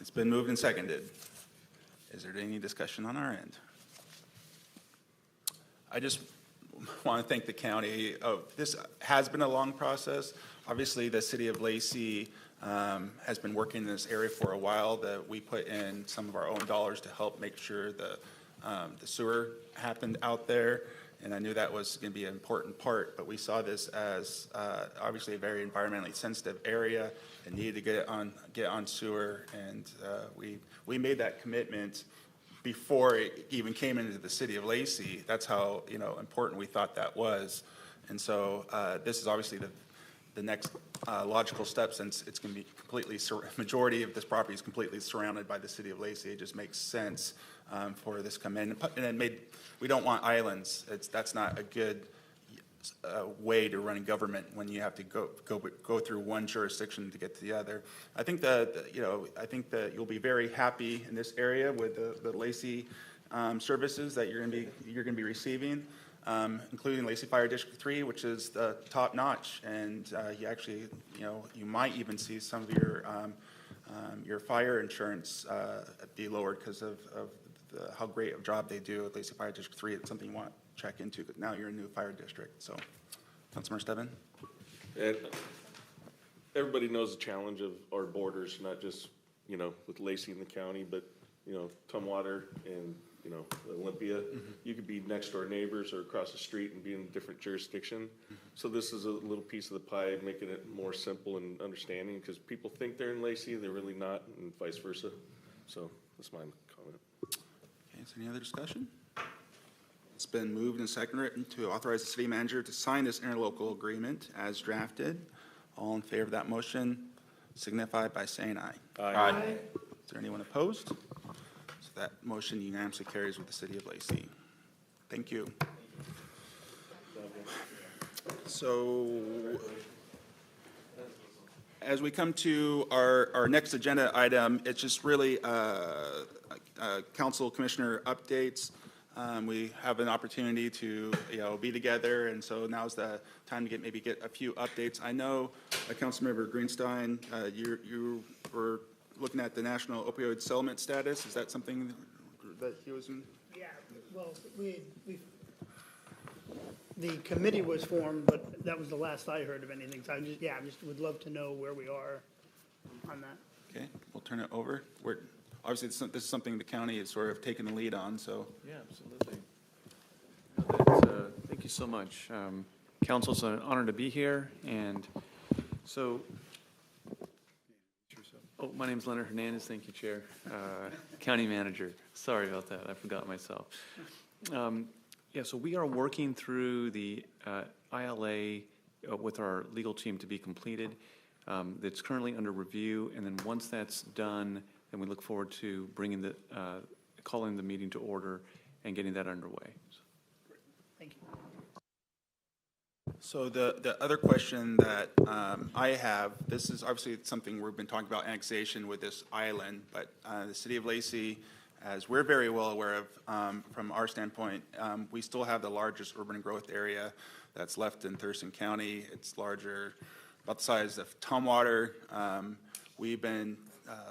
It's been moved and seconded. Is there any discussion on our end? I just want to thank the county. This has been a long process. Obviously, the City of Lacey has been working in this area for a while. That we put in some of our own dollars to help make sure the The sewer happened out there, and I knew that was going to be an important part, but we saw this as obviously a very environmentally sensitive area and needed to get on sewer, and we made that commitment before it even came into the city of Lacey. That's how important we thought that was, and so this is obviously the next logical step, since it's going to be majority of this property is completely surrounded by the city of Lacey. It just makes sense for this to come in, and we don't want islands. That's not a good way to run a government when you have to go through one jurisdiction to get to the other. I think that you'll be very happy in this area with the Lacey services that you're going to be receiving, including Lacey Fire District 3, which is top notch, and you might even see some of your fire insurance be lowered because of how great a job they do at Lacey Fire District 3. It's something you want to check into, because now you're a new fire district. So, Councilmember Stebbin? And everybody knows the challenge of our borders, not just, with Lacey in the county, but, Tumwater and, Olympia. You could be next door neighbors or across the street and be in a different jurisdiction. So this is a little piece of the pie, making it more simple and understanding, because people think they're in Lacey, they're really not, and vice versa. So that's my comment. Okay, is there any other discussion? It's been moved and seconded to authorize the city manager to sign this interlocal agreement as drafted. All in favor of that motion signify by saying aye. Aye. Is there anyone opposed? So that motion unanimously carries with the city of Lacey. Thank you. So as we come to our next agenda item, it's just really council commissioner updates. We have an opportunity to be together, and so now's the time to get a few updates. I know Councilmember Greenstein, you were looking at the national opioid settlement status. Is that something that he was in? Yeah, well, the committee was formed, but that was the last I heard of anything. So I just would love to know where we are on that. Okay, we'll turn it over. Obviously, this is something the county has sort of taken the lead on, so. Yeah, absolutely. Thank you so much. Council, it's an honor to be here. And so, my name is Leonard Hernandez. Thank you, Chair. County Manager. Sorry about that. I forgot myself. So we are working through the ILA with our legal team to be completed. It's currently under review, and then once that's done, then we look forward to bringing calling the meeting to order and getting that underway. Thank you. So the other question that I have, this is obviously something we've been talking about, annexation with this island, but the city of Lacey, as we're very well aware of from our standpoint, we still have the largest urban growth area that's left in Thurston County. It's larger, about the size of Tumwater. We've been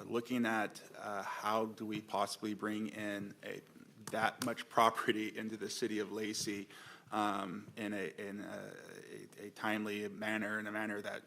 looking at how do we possibly bring in that much property into the city of Lacey in a timely manner, in a manner that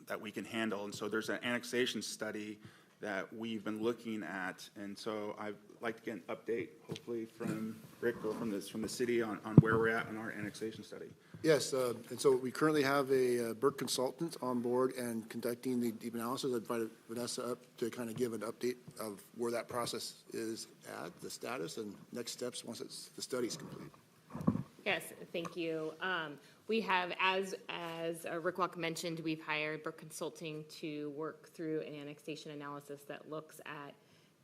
that we can handle. And so there's an annexation study that we've been looking at, and so I'd like to get an update, hopefully from Rick or from the city on where we're at in our annexation study. Yes, and so we currently have a Burke consultant on board and conducting the deep analysis. I invited Vanessa up to kind of give an update of where that process is at, the status, and next steps once the study's complete. Yes, thank you. We have, as Rick Walk mentioned, we've hired Burke Consulting to work through an annexation analysis that looks at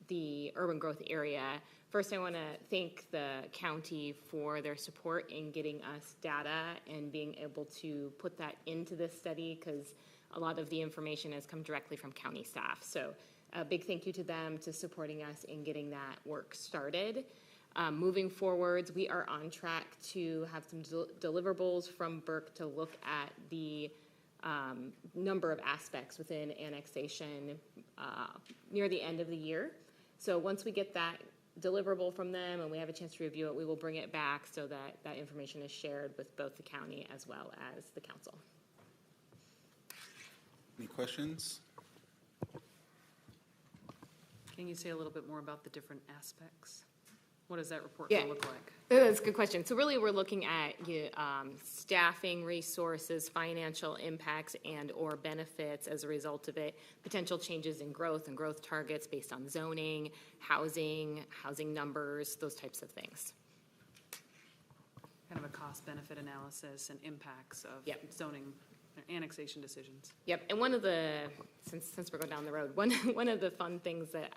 the urban growth area. First, I want to thank the county for their support in getting us data and being able to put that into this study, because a lot of the information has come directly from county staff. So a big thank you to them to supporting us in getting that work started. Moving forwards, we are on track to have some deliverables from Burke to look at the number of aspects within annexation near the end of the year. So once we get that deliverable from them and we have a chance to review it, we will bring it back so that that information is shared with both the county as well as the council. Any questions? Can you say a little bit more about the different aspects? What does that report Yeah. gonna look like? That's a good question. So really, we're looking at staffing, resources, financial impacts, and/or benefits as a result of it, potential changes in growth and growth targets based on zoning, housing numbers, those types of things. Kind of a cost-benefit analysis and impacts of Yep. zoning, annexation decisions. Yep, and one of the, since we're going down the road, one of the fun things that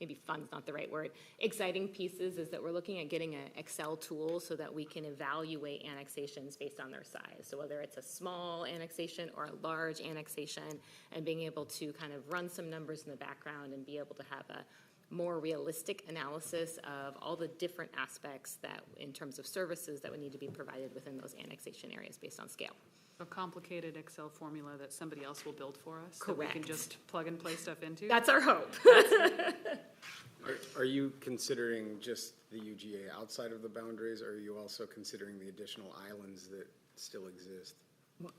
maybe fun's not the right word, exciting pieces is that we're looking at getting an Excel tool so that we can evaluate annexations based on their size. So whether it's a small annexation or a large annexation, and being able to kind of run some numbers in the background and be able to have a more realistic analysis of all the different aspects that, in terms of services that would need to be provided within those annexation areas based on scale. A complicated Excel formula that somebody else will build for us? That we can Correct. just plug and play stuff into? That's our hope. Are you considering just the UGA outside of the boundaries, or are you also considering the additional islands that still exist?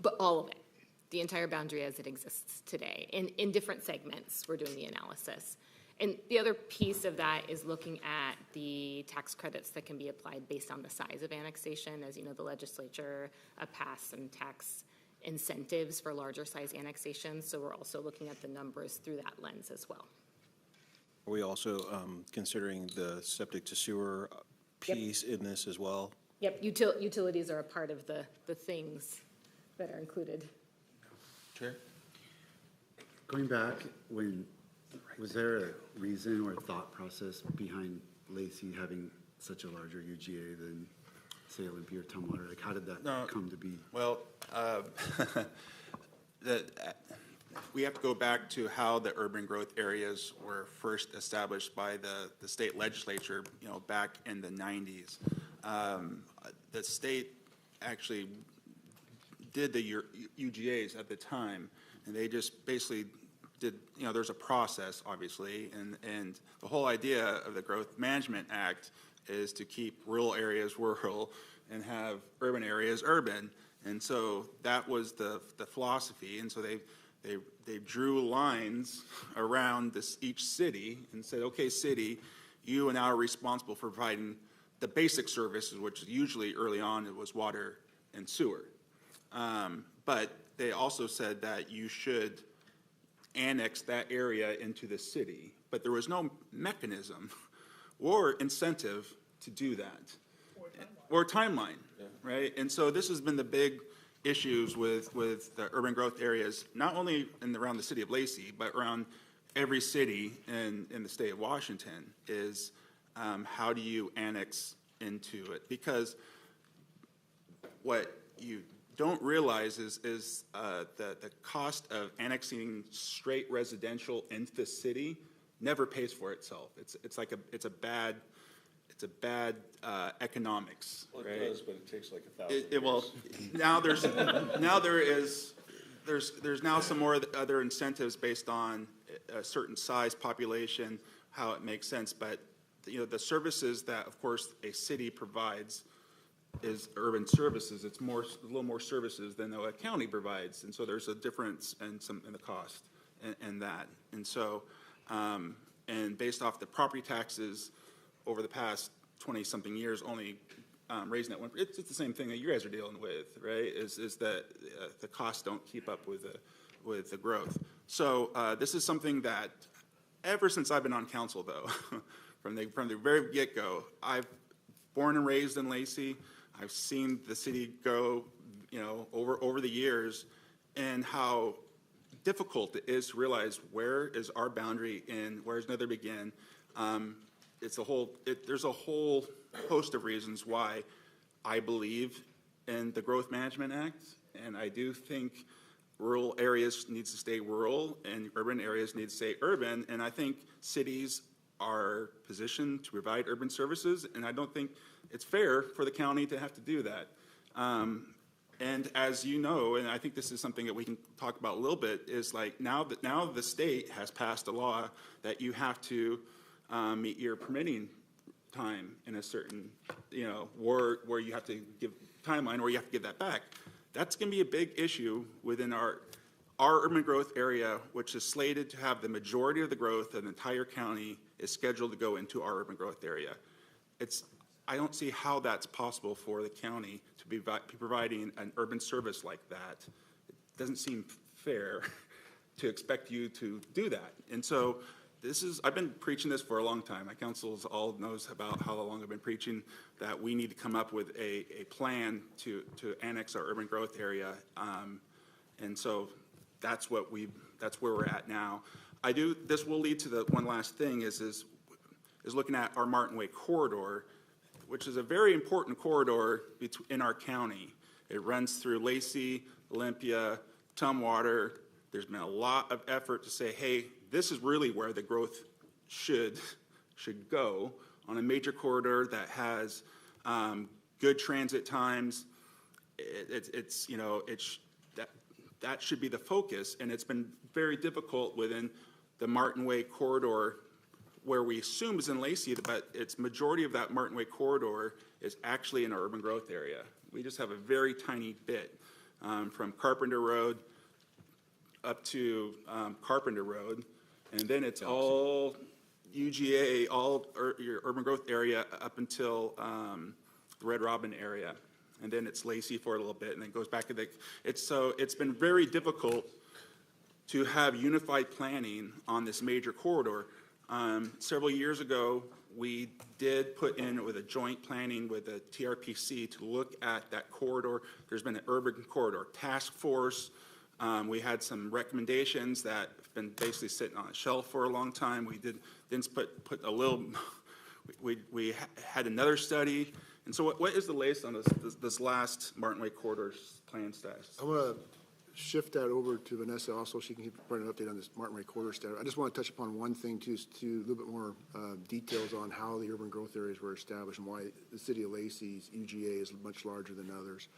But all of it, the entire boundary as it exists today. In different segments, we're doing the analysis. And the other piece of that is looking at the tax credits that can be applied based on the size of annexation. As you know, the legislature passed some tax incentives for larger size annexations, so we're also looking at the numbers through that lens as well. Are we also considering the septic to sewer piece in this as well? Yep, utilities are a part of the things that are included. Chair? Going back, was there a reason or thought process behind Lacey having such a larger UGA than, say, Olympia or Tumwater? Like, how did that come to be? Well, we have to go back to how the urban growth areas were first established by the state legislature, back in the 90s. The state actually did the UGAs at the time, and they just basically did, there's a process, obviously, and the whole idea of the Growth Management Act is to keep rural areas rural and have urban areas urban. And so that was the philosophy. And so they drew lines around each city and said, okay, city, you and I are responsible for providing the basic services, which usually early on it was water and sewer. But they also said that you should annex that area into the city, but there was no mechanism or incentive to do that. Or timeline, right? And so this has been the big issues with the urban growth areas, not only around the city of Lacey, but around every city in the state of Washington, is how do you annex into it? Because what you don't realize is the cost of annexing straight residential into the city never pays for itself. It's a bad economics. Well, right? it does, but it takes like 1,000 years. Well, there's now some more other incentives based on a certain size population, how it makes sense. But the services that, of course, a city provides is urban services. It's a little more services than a county provides, and so there's a difference in the cost and that. And so, and based off the property taxes over the past 20-something years, only raising that one, it's the same thing that you guys are dealing with, right? Is that the costs don't keep up with the growth. So this is something that, ever since I've been on council, though, from the very get-go, I've born and raised in Lacey. I've seen the city go, over the years, and how difficult it is to realize where is our boundary and where does another begin. There's a whole host of reasons why I believe in the Growth Management Act, and I do think rural areas needs to stay rural and urban areas need to stay urban, and I think cities are positioned to provide urban services, and I don't think it's fair for the county to have to do that. And as you know, and I think this is something that we can talk about a little bit, is like now the state has passed a law that you have to meet your permitting time in a certain, where you have to give timeline, or you have to give that back. That's going to be a big issue within our urban growth area, which is slated to have the majority of the growth of the entire county is scheduled to go into our urban growth area. I don't see how that's possible for the county to be providing an urban service like that. It doesn't seem fair to expect you to do that. And so I've been preaching this for a long time. My council all knows about how long I've been preaching that we need to come up with a plan to annex our urban growth area. And so that's where we're at now. This will lead to the one last thing is looking at our Martin Way corridor, which is a very important corridor in our county. It runs through Lacey, Olympia, Tumwater. There's been a lot of effort to say, hey, this is really where the growth should go on a major corridor that has good transit times. That should be the focus, and it's been very difficult within the Martin Way corridor, where we assume is in Lacey, but its majority of that Martin Way corridor is actually in our urban growth area. We just have a very tiny bit from Carpenter Road up to Carpenter Road, and then it's all UGA, your urban growth area up until the Red Robin area. And then it's Lacey for a little bit, and then it goes back to it's been very difficult to have unified planning on this major corridor. Several years ago, we did put in with a joint planning with the TRPC to look at that corridor. There's been an urban corridor task force. We had some recommendations that have been basically sitting on a shelf for a long time. We did then put a little. We had another study. And so what is the latest on this last Martin Way corridor plan status? I'm going to shift that over to Vanessa also. She can provide an update on this Martin Way corridor status. I just want to touch upon one thing too, a little bit more details on how the urban growth areas were established and why the city of Lacey's UGA is much larger than others.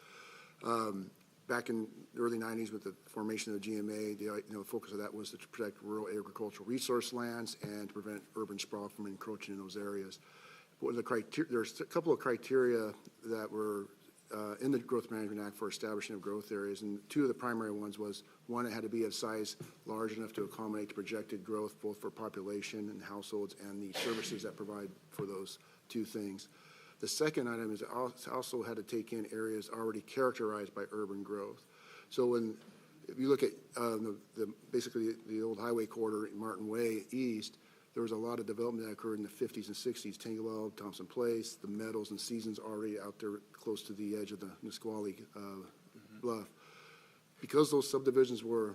Back in the early 90s with the formation of the GMA, the focus of that was to protect rural agricultural resource lands and to prevent urban sprawl from encroaching in those areas. There's a couple of criteria that were in the Growth Management Act for establishing of growth areas, and two of the primary ones was, one, it had to be of size large enough to accommodate the projected growth both for population and households and the services that provide for those two things. The second item is it also had to take in areas already characterized by urban growth. So if you look at basically the old highway corridor in Martin Way East, there was a lot of development that occurred in the 50s and 60s, Tanglewell, Thompson Place, the Meadows and Seasons already out there close to the edge of the Nisqually Bluff. Because those subdivisions were,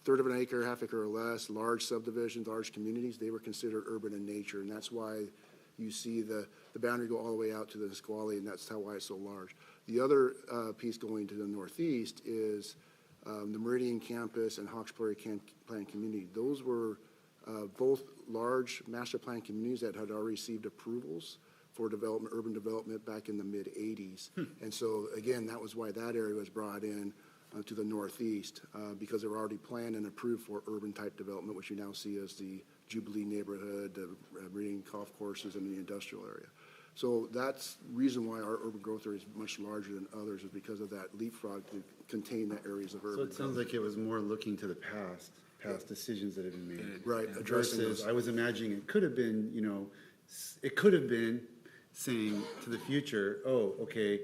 third of an acre, half acre or less, large subdivisions, large communities, they were considered urban in nature, and that's why you see the boundary go all the way out to the Nisqually, and that's why it's so large. The other piece going to the northeast is the Meridian Campus and Hawkesbury Plan Community. Those were both large master plan communities that had already received approvals for urban development back in the mid-'80s. And so, again, that was why that area was brought in to the northeast, because they were already planned and approved for urban-type development, which you now see as the Jubilee neighborhood, the Meridian golf courses, and the industrial area. So that's the reason why our urban growth area is much larger than others, is because of that leapfrog to contain the areas of urban. So it sounds like it was more looking to the past decisions that have been made. Right, addressing versus, I was imagining it could have been, it could have been saying to the future, oh, okay,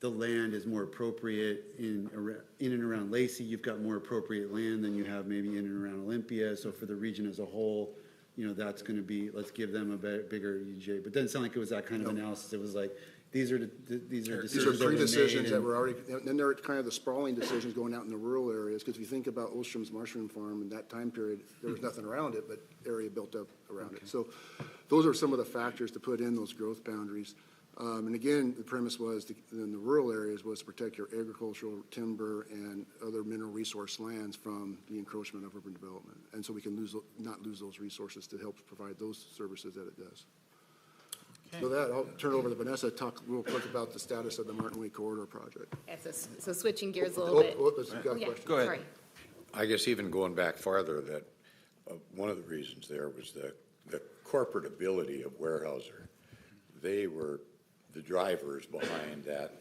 the land is more appropriate in and around Lacey. You've got more appropriate land than you have maybe in and around Olympia. So for the region as a whole, that's going to be, let's give them a bigger UJ. But it doesn't sound like it was that kind of analysis. It was like, these are three decisions that were already, and then there are kind of the sprawling decisions going out in the rural areas, because if you think about Ostrom's mushroom farm in that time period, there was nothing around it, but area built up around it. So those are some of the factors to put in those growth boundaries. And again, the premise was in the rural areas was to protect your agricultural, timber, and other mineral resource lands from the encroachment of urban development. And so we can not lose those resources to help provide those services that it does. Okay. So that, I'll turn it over to Vanessa to talk real quick about the status of the Martin Way Corridor project. Yeah, so switching gears a little bit. Go ahead. Sorry. I guess even going back farther, that one of the reasons there was the corporate ability of Weyerhaeuser. They were the drivers behind that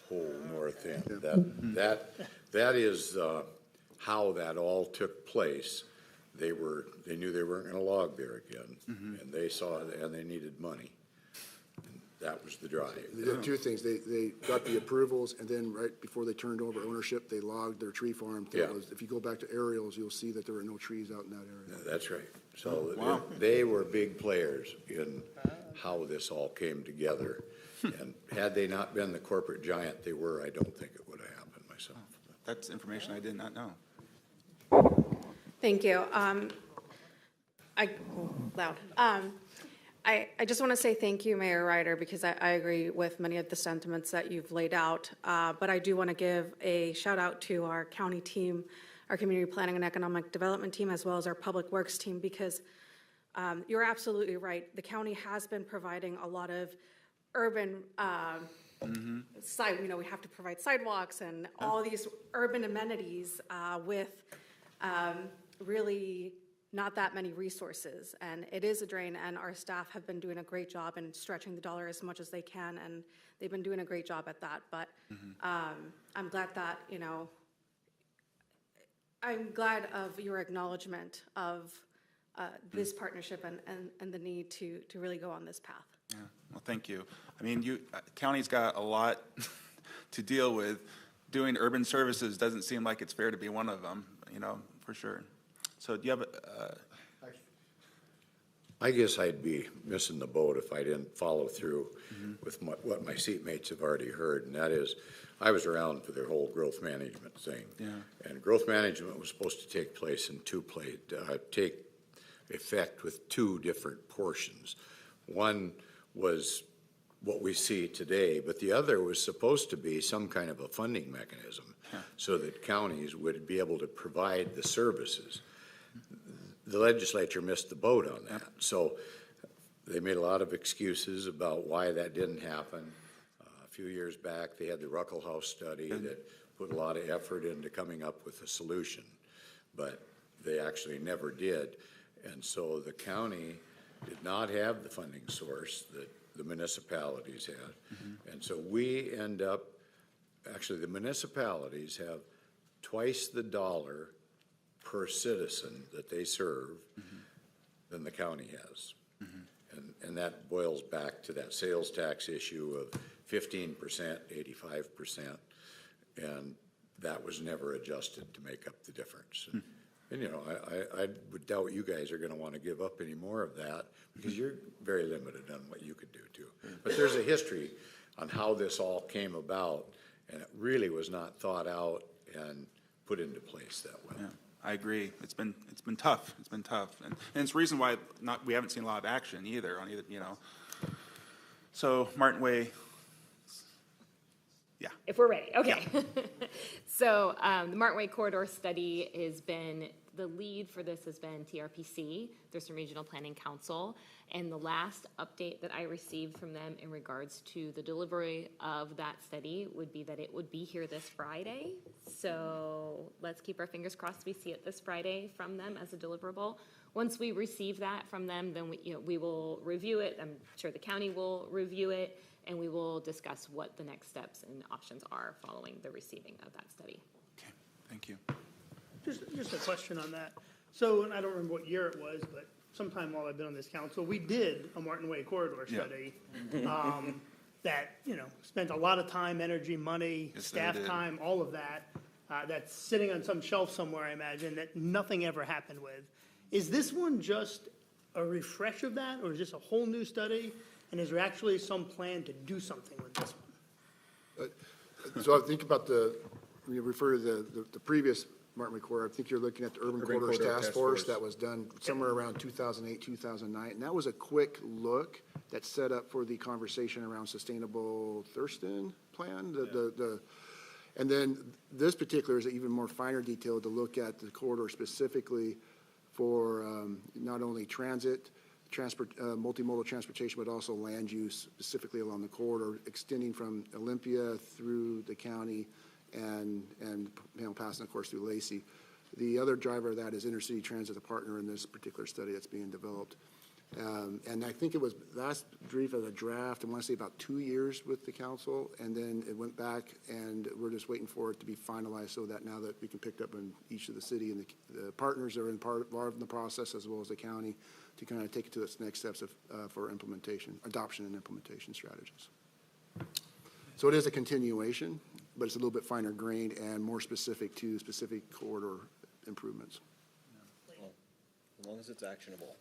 whole north end. That is how that all took place. they knew they weren't gonna log there again, and they saw it, and they needed money. And that was the drive. They did two things. They got the approvals, and then right before they turned over ownership, they logged their tree farm. Yeah. If you go back to aerials, you'll see that there were no trees out in that area. That's right. So Wow. they were big players in how this all came together. And had they not been the corporate giant they were, I don't think it would have happened myself. That's information I did not know. Thank you. I just want to say thank you, Mayor Ryder, because I agree with many of the sentiments that you've laid out. But I do want to give a shout out to our county team, our community planning and economic development team, as well as our public works team, because you're absolutely right. The county has been providing a lot of urban we have to provide sidewalks and all these urban amenities with really not that many resources, and it is a drain, and our staff have been doing a great job in stretching the dollar as much as they can, and they've been doing a great job at that. But I'm glad that, I'm glad of your acknowledgement of this partnership and the need to really go on this path. Yeah, well, thank you. I mean, county's got a lot to deal with. Doing urban services doesn't seem like it's fair to be one of them, for sure. So do you have I guess I'd be missing the boat if I didn't follow through with what my seatmates have already heard, and that is, I was around for their whole growth management thing. Yeah. And growth management was supposed to take place in take effect with two different portions. One was what we see today, but the other was supposed to be some kind of a funding mechanism so that counties would be able to provide the services. The legislature missed the boat on that. So they made a lot of excuses about why that didn't happen. A few years back, they had the Ruckle House study that put a lot of effort into coming up with a solution, but they actually never did. And so the county did not have the funding source that the municipalities had. And so we end up, actually the municipalities have twice the dollar per citizen that they serve than the county has. And that boils back to that sales tax issue of 15%, 85%, and that was never adjusted to make up the difference. And I would doubt you guys are going to want to give up any more of that because you're very limited on what you could do too. But there's a history on how this all came about, and it really was not thought out and put into place that way. Yeah, I agree. It's been tough. It's been tough, and it's the reason why we haven't seen a lot of action either on either. So Martin Way. Yeah. If we're ready, okay. Yeah. So the Martin Way Corridor Study has been, the lead for this has been TRPC, Thurston Regional Planning Council, and the last update that I received from them in regards to the delivery of that study would be that it would be here this Friday. So let's keep our fingers crossed we see it this Friday from them as a deliverable. Once we receive that from them, then we will review it. I'm sure the county will review it, and we will discuss what the next steps and options are following the receiving of that study. Okay, thank you. Just a question on that. So, and I don't remember what year it was, but sometime while I've been on this council, we did a Martin Way corridor study that, spent a lot of time, energy, money, staff time, all of that, that's sitting on some shelf somewhere, I imagine, that nothing ever happened with. Is this one just a refresh of that, or is this a whole new study? And is there actually some plan to do something with this one? So I think about when you refer to the previous Martin Way Corridor, I think you're looking at the Urban Corridors Task Force that was done somewhere around 2008, 2009. And that was a quick look that set up for the conversation around sustainable Thurston plan. And then this particular is even more finer detail to look at the corridor specifically for not only multimodal transportation, but also land use specifically along the corridor, extending from Olympia through the county and passing, of course, through Lacey. The other driver of that is intercity transit, a partner in this particular study that's being developed. And I think it was last brief of the draft, I want to say about 2 years with the council, and then it went back, and we're just waiting for it to be finalized so that now that we can pick it up in each of the city, and the partners are involved in the process as well as the county to kind of take it to its next steps of, for implementation, adoption and implementation strategies. So it is a continuation, but it's a little bit finer grained and more specific to specific corridor improvements. Well, as long as it's actionable.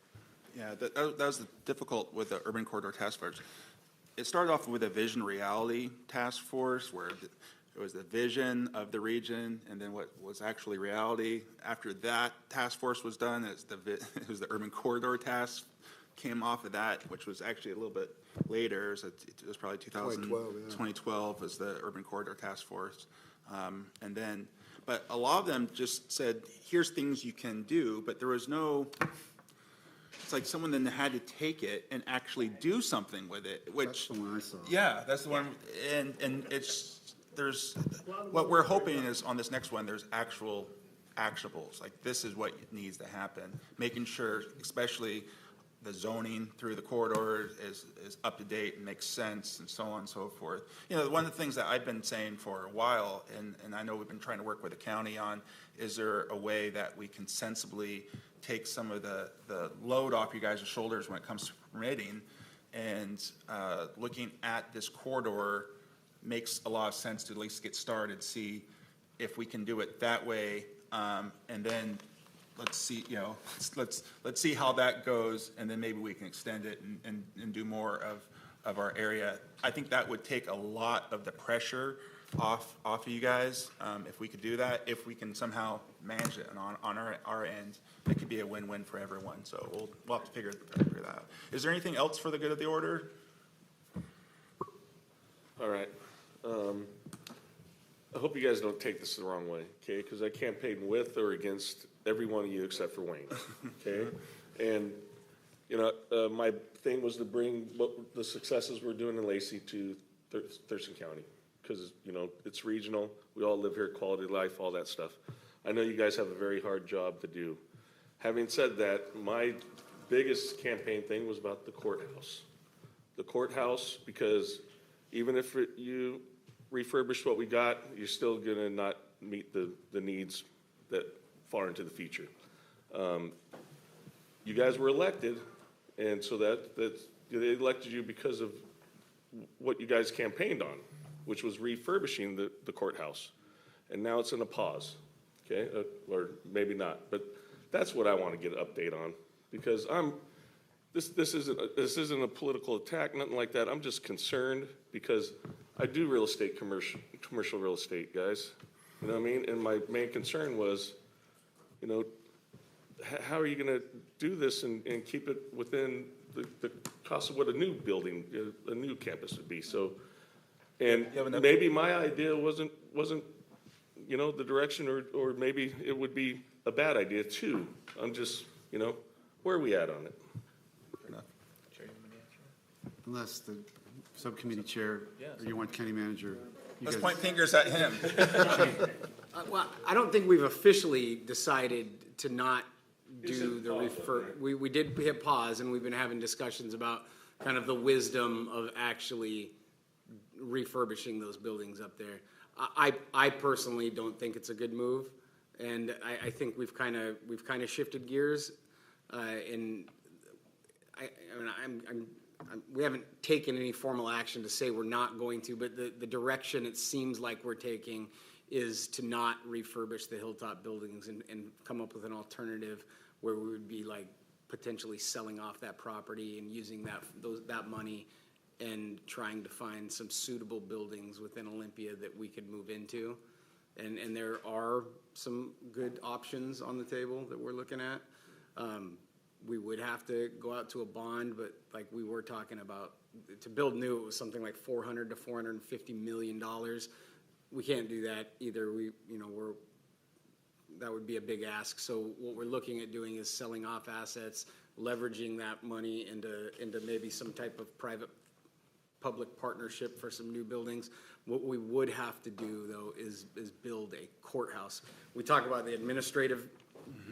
Yeah, that was the difficult with the Urban Corridor Task Force. It started off with a vision reality task force where it was the vision of the region and then what was actually reality. After that task force was done, it was the Urban Corridor Task came off of that, which was actually a little bit later. It was probably 2012 was the Urban Corridor Task Force. And then, but a lot of them just said, here's things you can do, but there was no, it's like someone then had to take it and actually do something with it, which. That's the one I saw. Yeah, that's the one, and it's, there's, what we're hoping is on this next one, there's actual actionables, like this is what needs to happen, making sure, especially the zoning through the corridor is up to date and makes sense and so on and so forth. You know, one of the things that I've been saying for a while, and I know we've been trying to work with the county on, is there a way that we can sensibly take some of the load off you guys' shoulders when it comes to permitting, and looking at this corridor makes a lot of sense to at least get started, see if we can do it that way, and then let's see, you know, let's see how that goes, and then maybe we can extend it and do more of our area. I think that would take a lot of the pressure off of you guys, if we could do that. If we can somehow manage it on our end, it could be a win-win for everyone. So we'll have to figure that out. Is there anything else for the good of the order? All right. I hope you guys don't take this the wrong way, okay? Because I campaigned with or against every one of you except for Wayne, okay? And, you know, my thing was to bring what the successes we're doing in Lacey to Thurston County, because, you know, it's regional. We all live here, quality of life, all that stuff. I know you guys have a very hard job to do. Having said that, my biggest campaign thing was about the courthouse. The courthouse, because even if you refurbish what we got, you're still gonna not meet the needs that far into the future. You guys were elected, and so that they elected you because of what you guys campaigned on, which was refurbishing the courthouse. And now it's in a pause, okay? Or maybe not, but that's what I want to get an update on, because this isn't a political attack, nothing like that. I'm just concerned because I do real estate, commercial real estate, guys. You know what I mean? And my main concern was, you know, how are you going to do this and keep it within the cost of what a new building, a new campus would be? So, and maybe my idea wasn't, you know, the direction, or maybe it would be a bad idea too. I'm just, you know, where are we at on it? Fair enough. Unless the subcommittee chair, or you want county manager. Let's point fingers at him. Well, I don't think we've officially decided to not do the we did hit pause, and we've been having discussions about kind of the wisdom of actually refurbishing those buildings up there. I personally don't think it's a good move, and I think we've kind of shifted gears, and we haven't taken any formal action to say we're not going to, but the direction it seems like we're taking is to not refurbish the hilltop buildings and come up with an alternative where we would be like potentially selling off that property and using that money and trying to find some suitable buildings within Olympia that we could move into. And there are some good options on the table that we're looking at. We would have to go out to a bond, but like we were talking about, to build new, it was something like $400 to $450 million. We can't do that either. That would be a big ask. So what we're looking at doing is selling off assets, leveraging that money into maybe some type of private-public partnership for some new buildings. What we would have to do, though, is build a courthouse. We talk about the administrative,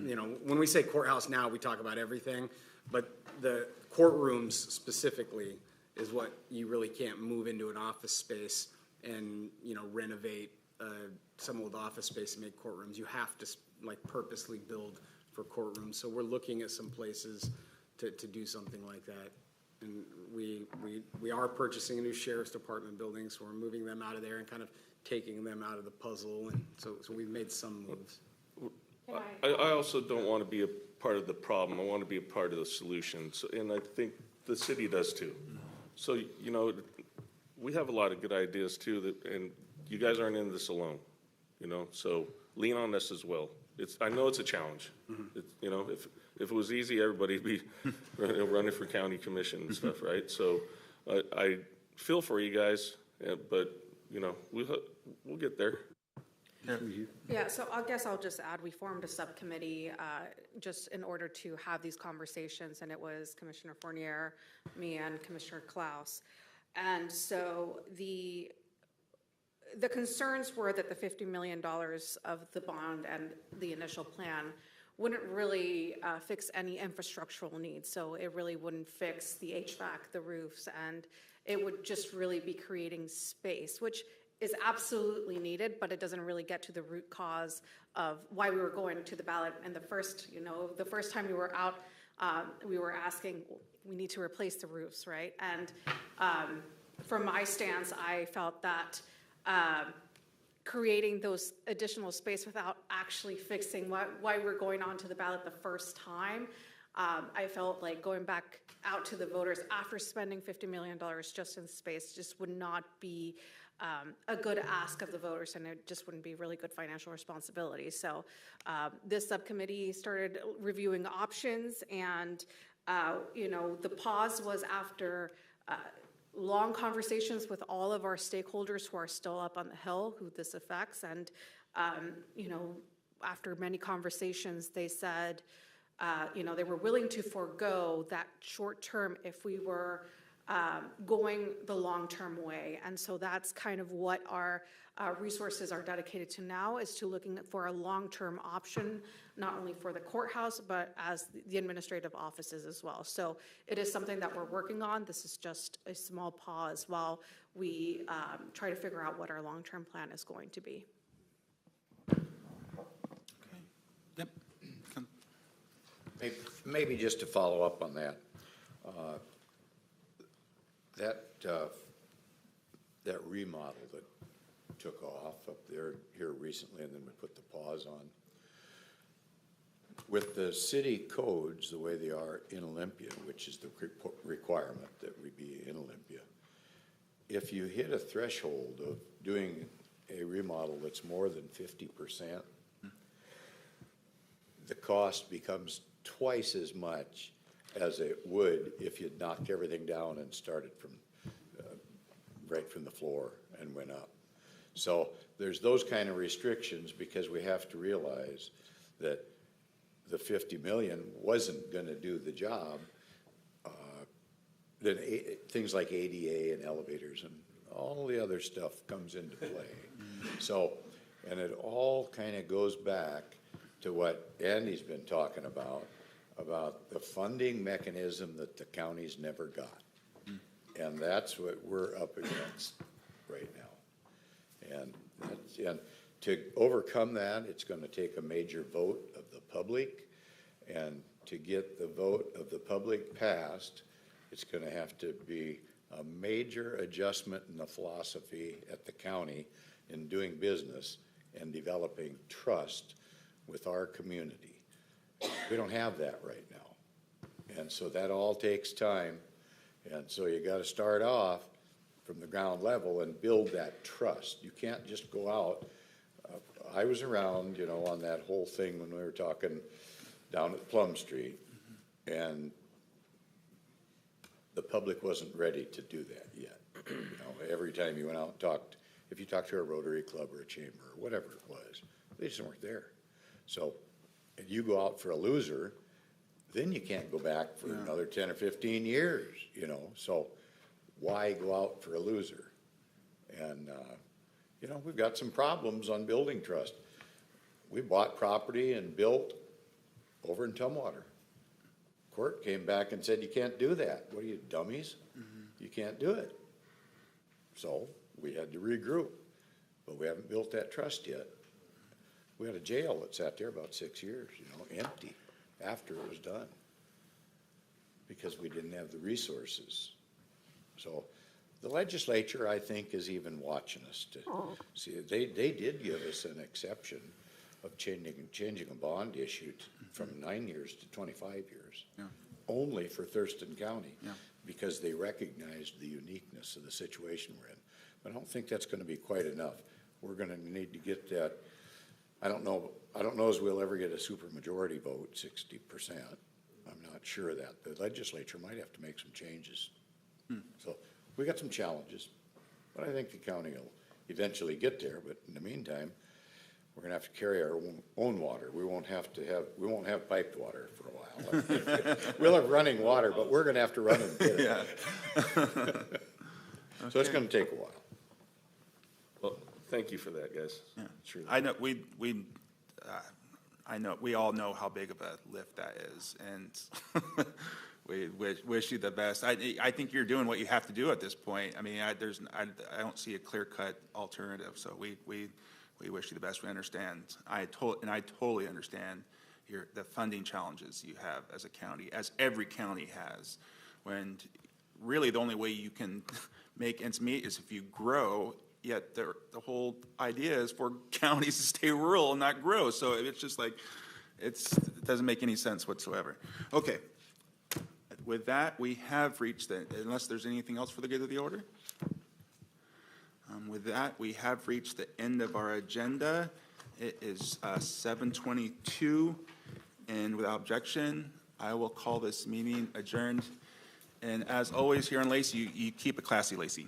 you know, when we say courthouse now, we talk about everything, but the courtrooms specifically is what you really can't move into an office space and, renovate some old office space and make courtrooms. You have to like purposely build for courtrooms. So we're looking at some places to do something like that. And we are purchasing a new sheriff's department building, so we're moving them out of there and kind of taking them out of the puzzle. And so we've made some moves. I also don't want to be a part of the problem. I want to be a part of the solution. So, and I think the city does too. So, we have a lot of good ideas too, and you guys aren't in this alone, so lean on us as well. I know it's a challenge. If it was easy, everybody'd be running for county commission and stuff, right? So I feel for you guys, but, we'll get there. Yeah, so I guess I'll just add, we formed a subcommittee just in order to have these conversations, and it was Commissioner Fournier, me, and Commissioner Klaus. And so the concerns were that the $50 million of the bond and the initial plan wouldn't really fix any infrastructural needs. So it really wouldn't fix the HVAC, the roofs, and it would just really be creating space, which is absolutely needed, but it doesn't really get to the root cause of why we were going to the ballot. And the first time we were out, we were asking, we need to replace the roofs, right? And from my stance, I felt that creating those additional space without actually fixing why we're going on to the ballot the first time, I felt like going back out to the voters after spending $50 million just in space just would not be a good ask of the voters, and it just wouldn't be really good financial responsibility. So this subcommittee started reviewing options, and the pause was after long conversations with all of our stakeholders who are still up on the Hill, who this affects. And, after many conversations, they said, they were willing to forego that short term if we were going the long-term way. And so that's kind of what our resources are dedicated to now, is to looking for a long-term option, not only for the courthouse, but as the administrative offices as well. So it is something that we're working on. This is just a small pause while we try to figure out what our long-term plan is going to be. Yep. Maybe just to follow up on that. That remodel that took off up there here recently, and then we put the pause on. With the city codes the way they are in Olympia, which is the requirement that we be in Olympia, if you hit a threshold of doing a remodel that's more than 50%, the cost becomes twice as much as it would if you'd knocked everything down and started from right from the floor and went up. So there's those kind of restrictions, because we have to realize that the 50 million wasn't going to do the job. Then things like ADA and elevators and all the other stuff comes into play. So, and it all kind of goes back to what Andy's been talking about the funding mechanism that the county's never got. And that's what we're up against right now. And to overcome that, it's going to take a major vote of the public. And to get the vote of the public passed, it's going to have to be a major adjustment in the philosophy at the county in doing business and developing trust with our community. We don't have that right now. And so that all takes time. And so you got to start off from the ground level and build that trust. You can't just go out. I was around, on that whole thing when we were talking down at Plum Street, and the public wasn't ready to do that yet. Every time you went out and talked, if you talked to a Rotary Club or a chamber or whatever it was, they just weren't there. So, and you go out for a loser, then you can't go back for another 10 or 15 years, So why go out for a loser? And, we've got some problems on building trust. We bought property and built over in Tumwater. court came back and said, you can't do that. What are you, dummies? You can't do it. So we had to regroup, but we haven't built that trust yet. We had a jail that sat there about 6 years, empty after it was done because we didn't have the resources. So the legislature, I think, is even watching us to see. They did give us an exception of changing a bond issue from 9 years to 25 years, only for Thurston County, because they recognized the uniqueness of the situation we're in. But I don't think that's going to be quite enough. We're going to need to get that. I don't know as we'll ever get a supermajority vote, 60%. I'm not sure of that. The legislature might have to make some changes. So we got some challenges, but I think the county will eventually get there. But in the meantime, we're going to have to carry our own water. We won't have piped water for a while. We'll have running water, but we're going to have to run and get it. So it's going to take a while. Well, thank you for that, guys. Yeah. Sure. I know I know we all know how big of a lift that is, and we wish you the best. I think you're doing what you have to do at this point. I mean, I don't see a clear-cut alternative. So we wish you the best. We understand. I totally understand the funding challenges you have as a county, as every county has. When really the only way you can make ends meet is if you grow. Yet the whole idea is for counties to stay rural and not grow. So it's just like, it doesn't make any sense whatsoever. Okay. With that, we have reached unless there's anything else for the good of the order. With that, we have reached the end of our agenda. It is 7:22, and without objection, I will call this meeting adjourned. And as always here in Lacey, you keep it classy, Lacey.